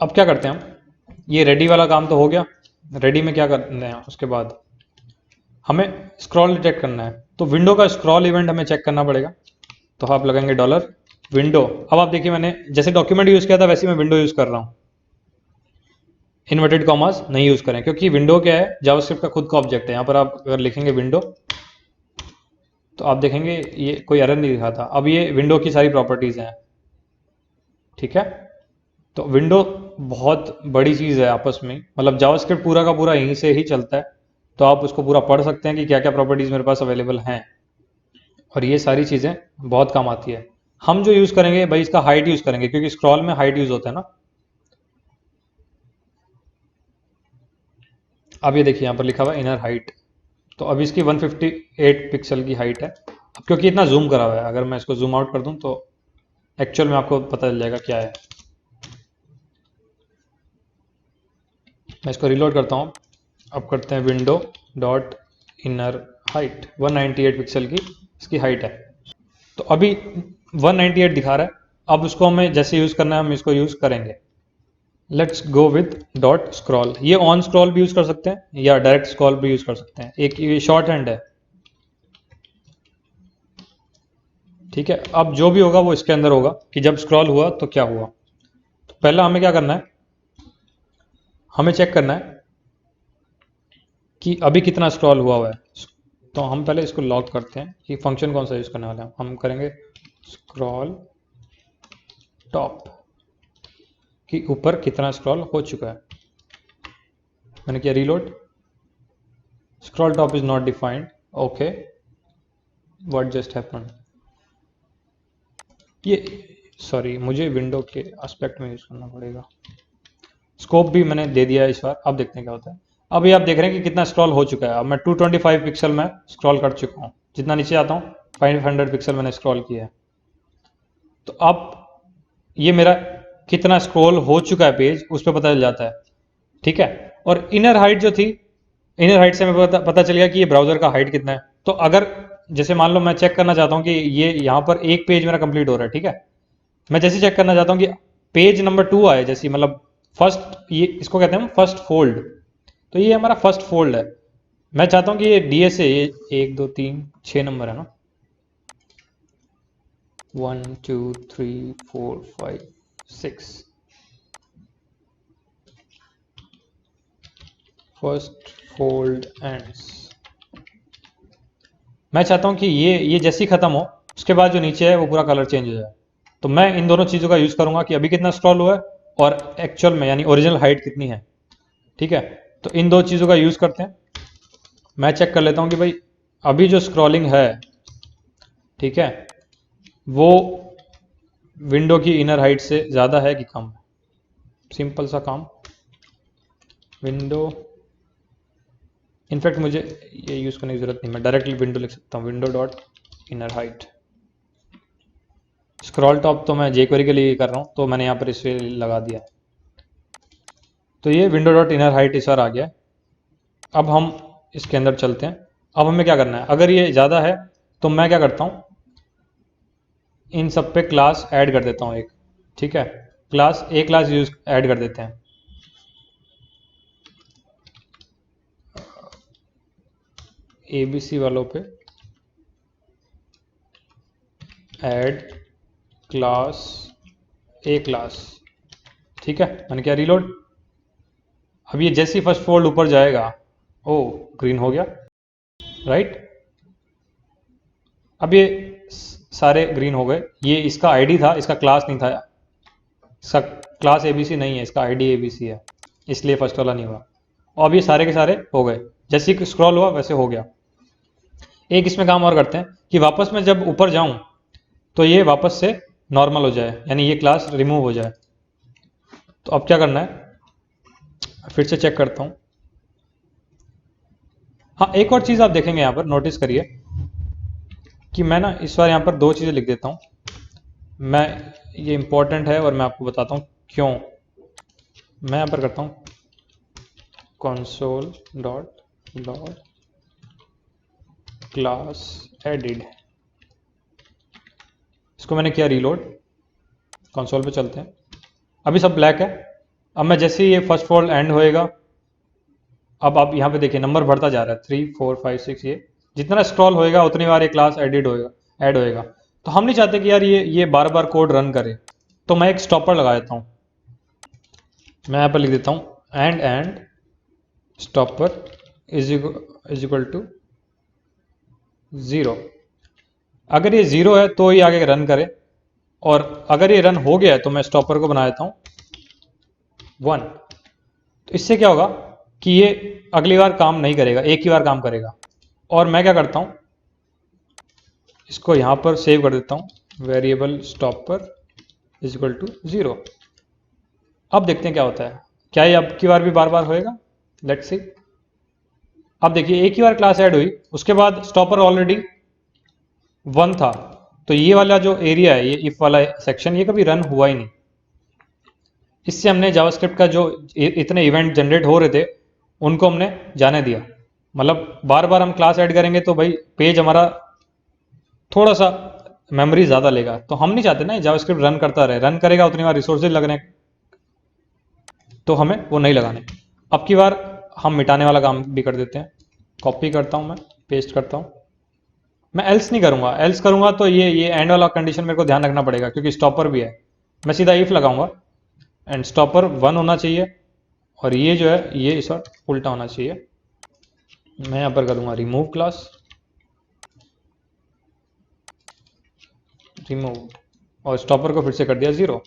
अब क्या करते हैं हम, ये रेडी वाला काम तो हो गया। रेडी में क्या करते हैं, उसके बाद हमें स्क्रॉल डिटेक्ट करना है, तो विंडो का स्क्रॉल इवेंट हमें चेक करना पड़ेगा। तो आप लगाएंगे डॉलर विंडो। अब आप देखिए मैंने जैसे डॉक्यूमेंट यूज़ किया था वैसे मैं विंडो यूज़ कर रहा हूँ। इन्वर्टेड कॉमास नहीं यूज़ करें, क्योंकि विंडो क्या है, जावास्क्रिप्ट का खुद का ऑब्जेक्ट है। यहाँ पर आप अगर लिखेंगे विंडो तो आप देखेंगे ये कोई एरर नहीं दिखाता। अब ये विंडो की सारी प्रॉपर्टीज़ हैं। ठीक है, तो विंडो बहुत बड़ी चीज़ है आपस में, मतलब जावास्क्रिप्ट पूरा का पूरा यहीं से ही चलता है। तो आप उसको पूरा पढ़ सकते हैं कि क्या क्या प्रॉपर्टीज़ मेरे पास अवेलेबल हैं, और ये सारी चीज़ें बहुत काम आती है। हम जो यूज़ करेंगे भाई, इसका हाइट यूज़ करेंगे, क्योंकि स्क्रॉल में हाइट यूज़ होता है ना। अब ये देखिए यहाँ पर लिखा हुआ है इनर हाइट, तो अब इसकी 158 पिक्सल की हाइट है। अब क्योंकि इतना जूम करा हुआ है, अगर मैं इसको जूम आउट कर दूं तो एक्चुअल में आपको पता चल जाएगा क्या है। मैं इसको रिलोड करता हूँ। अब करते हैं window dot inner height, 198 pixel की इसकी हाइट है। तो अभी 198 दिखा रहा है। अब उसको हमें जैसे यूज़ करना है हम इसको यूज़ करेंगे। Let's go with dot scroll. ये ऑन स्क्रॉल भी यूज़ कर सकते हैं या डायरेक्ट स्क्रॉल भी यूज़ कर सकते हैं, एक ये शॉर्ट हैंड है। ठीक है, अब जो भी होगा वो इसके अंदर होगा कि जब स्क्रॉल हुआ तो क्या हुआ। तो पहला हमें क्या करना है, हमें चेक करना है कि अभी कितना स्क्रॉल हुआ है। तो हम पहले इसको लॉग करते हैं कि फंक्शन कौन सा यूज़ करने वाले हैं। हम करेंगे स्क्रॉल टॉप, कि ऊपर कितना स्क्रॉल हो चुका है। मैंने किया reload, scroll top is not defined. Okay, what just happen. ये सॉरी, मुझे विंडो के एस्पेक्ट में यूज़ करना पड़ेगा। स्कोप भी मैंने दे दिया है इस बार। अब देखते हैं क्या होता है। अब ये आप देख रहे हैं कि कितना स्क्रॉल हो चुका है। अब मैं 225 पिक्सल में स्क्रॉल कर चुका हूँ। जितना नीचे आता हूँ 500 पिक्सल मैंने स्क्रॉल किया है। तो अब ये मेरा कितना स्क्रॉल हो चुका है पेज, उस पर पता चल जाता है। ठीक है, और इनर हाइट जो थी, इनर हाइट से हमें पता चल गया कि ये ब्राउजर का हाइट कितना है। तो अगर जैसे मान लो मैं चेक करना चाहता हूँ कि ये यहाँ पर एक पेज मेरा कंप्लीट हो रहा है। ठीक है, मैं जैसे चेक करना चाहता हूँ कि पेज नंबर 2 आए, जैसे मतलब फर्स्ट, ये इसको कहते हैं हम फर्स्ट फोल्ड। तो ये हमारा फर्स्ट फोल्ड है। मैं चाहता हूँ कि ये डीएस है, ये 1 2 3 6 नंबर है ना, 1 2 3 4 5 6, फर्स्ट फोल्ड एंड्स। मैं चाहता हूँ कि ये जैसे ही खत्म हो उसके बाद जो नीचे है वो पूरा कलर चेंज हो जाए। तो मैं इन दोनों चीज़ों का यूज़ करूँगा कि अभी कितना स्क्रॉल हुआ है और एक्चुअल में यानी ओरिजिनल हाइट कितनी है। ठीक है, तो इन दो चीज़ों का यूज़ करते हैं। मैं चेक कर लेता हूँ कि भाई अभी जो स्क्रॉलिंग है, ठीक है, वो विंडो की इनर हाइट से ज़्यादा है कि कम। सिंपल सा काम, विंडो, इनफैक्ट मुझे ये यूज़ करने की ज़रूरत नहीं, मैं डायरेक्टली विंडो लिख सकता हूँ, window dot inner height. Scroll top तो मैं jQuery के लिए कर रहा हूँ, तो मैंने यहाँ पर इसे लगा दिया। तो ये विंडो डॉट इनर हाइट इस बार आ गया। अब हम इसके अंदर चलते हैं। अब हमें क्या करना है, अगर ये ज़्यादा है तो मैं क्या करता हूँ, इन सब पे क्लास ऐड कर देता हूँ एक। ठीक है, क्लास यूज ऐड कर देते हैं। ABC वालों पे ऐड क्लास, ए क्लास। ठीक है, मैंने क्या रीलोड, अब ये जैसे ही फर्स्ट फोल्ड ऊपर जाएगा, ओ ग्रीन हो गया, राइट। अब ये सारे ग्रीन हो गए। ये इसका आईडी था, इसका क्लास नहीं था, इसका क्लास एबीसी नहीं है, इसका आईडी एबीसी है, इसलिए फर्स्ट वाला नहीं हुआ। और अब ये सारे के सारे हो गए, जैसे ही स्क्रॉल हुआ वैसे हो गया। एक इसमें काम और करते हैं कि वापस मैं जब ऊपर जाऊं तो ये वापस से नॉर्मल हो जाए, यानी ये क्लास रिमूव हो जाए। तो अब क्या करना है, फिर से चेक करता हूं। हाँ, एक और चीज़ आप देखेंगे यहाँ पर, नोटिस करिए कि मैं ना इस बार यहाँ पर दो चीज़ें लिख देता हूँ। मैं ये इंपॉर्टेंट है और मैं आपको बताता हूँ क्यों। मैं यहाँ पर करता हूँ console dot log class added, इसको मैंने किया रीलोड। कंसोल पे चलते हैं, अभी सब ब्लैक है। अब मैं जैसे ही ये फर्स्ट फोल्ड एंड होएगा, अब आप यहाँ पे देखिए नंबर बढ़ता जा रहा है, 3 4 5 6, ये जितना स्क्रॉल होएगा उतनी बार ये क्लास एडिड होएगा, ऐड होएगा। तो हम नहीं चाहते कि यार ये बार बार कोड रन करे, तो मैं एक स्टॉपर लगा देता हूँ। मैं यहाँ पर लिख देता हूँ and stopper is equal to 0। अगर ये 0 है तो ये आगे रन करे, और अगर ये रन हो गया है तो मैं स्टॉपर को बना देता हूँ 1। तो इससे क्या होगा कि ये अगली बार काम नहीं करेगा, एक ही बार काम करेगा। और मैं क्या करता हूँ, इसको यहाँ पर सेव कर देता हूँ, variable stopper is equal to 0। अब देखते हैं क्या होता है, क्या ये अब की बार भी बार बार होएगा, लेट्स सी। अब देखिए एक ही बार क्लास ऐड हुई, उसके बाद स्टॉपर ऑलरेडी 1 था, तो ये वाला जो एरिया है, ये इफ वाला सेक्शन, ये कभी रन हुआ ही नहीं। इससे हमने जावास्क्रिप्ट का जो इतने इवेंट जनरेट हो रहे थे उनको हमने जाने दिया। मतलब बार बार हम क्लास ऐड करेंगे तो भाई पेज हमारा थोड़ा सा मेमोरी ज़्यादा लेगा, तो हम नहीं चाहते ना जावास्क्रिप्ट रन करता रहे, रन करेगा उतनी बार रिसोर्सेज लगने, तो हमें वो नहीं लगाने। अब की बार हम मिटाने वाला काम भी कर देते हैं। कॉपी करता हूँ, मैं पेस्ट करता हूँ। मैं एल्स नहीं करूँगा, एल्स करूँगा तो ये एंड वाला कंडीशन मेरे को ध्यान रखना पड़ेगा, क्योंकि स्टॉपर भी है। मैं सीधा इफ लगाऊंगा एंड स्टॉपर 1 होना चाहिए, और ये जो है ये इस वक्त उल्टा होना चाहिए। मैं यहाँ पर करूँगा रिमूव क्लास, रिमूव, और स्टॉपर को फिर से कर दिया 0।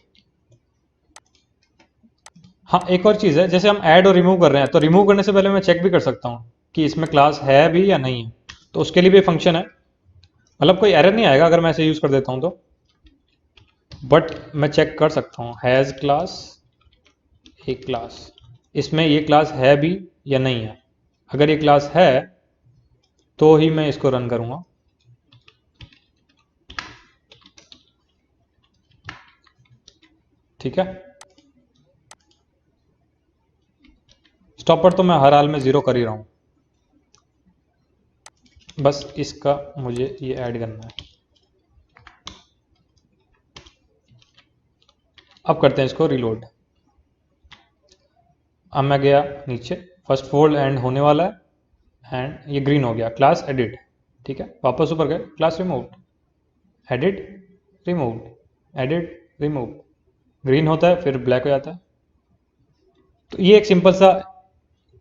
हाँ, एक और चीज़ है, जैसे हम ऐड और रिमूव कर रहे हैं, तो रिमूव करने से पहले मैं चेक भी कर सकता हूँ कि इसमें क्लास है भी या नहीं है, तो उसके लिए भी फंक्शन है। मतलब कोई एरर नहीं आएगा अगर मैं इसे यूज़ कर देता हूँ तो, बट मैं चेक कर सकता हूँ हैज़ क्लास, एक क्लास, इसमें ये क्लास है भी या नहीं है। अगर ये क्लास है तो ही मैं इसको रन करूँगा। ठीक है, स्टॉपर तो मैं हर हाल में 0 कर ही रहा हूँ, बस इसका मुझे ये ऐड करना है। अब करते हैं इसको रीलोड। अब मैं गया नीचे, फर्स्ट फोल्ड एंड होने वाला है एंड ये ग्रीन हो गया, क्लास एडिट। ठीक है, वापस ऊपर गए, class removed, edit removed, edit removed, green होता है फिर ब्लैक हो जाता है। तो ये एक सिंपल सा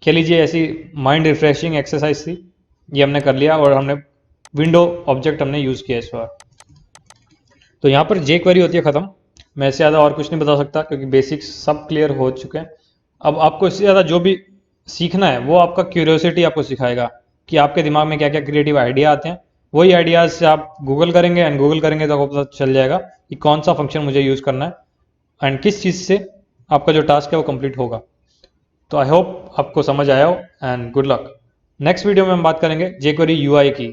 कह लीजिए ऐसी माइंड रिफ्रेशिंग एक्सरसाइज थी, ये हमने कर लिया, और हमने विंडो ऑब्जेक्ट हमने यूज़ किया इस बार। तो यहाँ पर जे क्वेरी होती है ख़त्म। मैं इससे ज़्यादा और कुछ नहीं बता सकता, क्योंकि बेसिक्स सब क्लियर हो चुके हैं। अब आपको इससे ज़्यादा जो भी सीखना है वो आपका क्यूरियोसिटी आपको सिखाएगा कि आपके दिमाग में क्या क्या क्रिएटिव आइडिया आते हैं। वही आइडियाज़ से आप गूगल करेंगे, एंड गूगल करेंगे तो आपको पता चल जाएगा कि कौन सा फंक्शन मुझे यूज़ करना है एंड किस चीज़ से आपका जो टास्क है वो कंप्लीट होगा। तो आई होप आपको समझ आया हो, and good luck. Next video में हम बात करेंगे jQuery UI की,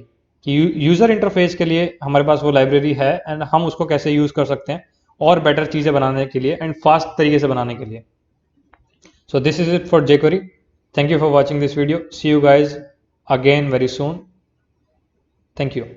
कि यूज़र इंटरफेस के लिए हमारे पास वो लाइब्रेरी है एंड हम उसको कैसे यूज़ कर सकते हैं और बेटर चीज़ें बनाने के लिए एंड फास्ट तरीके से बनाने के लिए। So this is it for jQuery. Thank you for watching this video. See you guys again very soon. Thank you.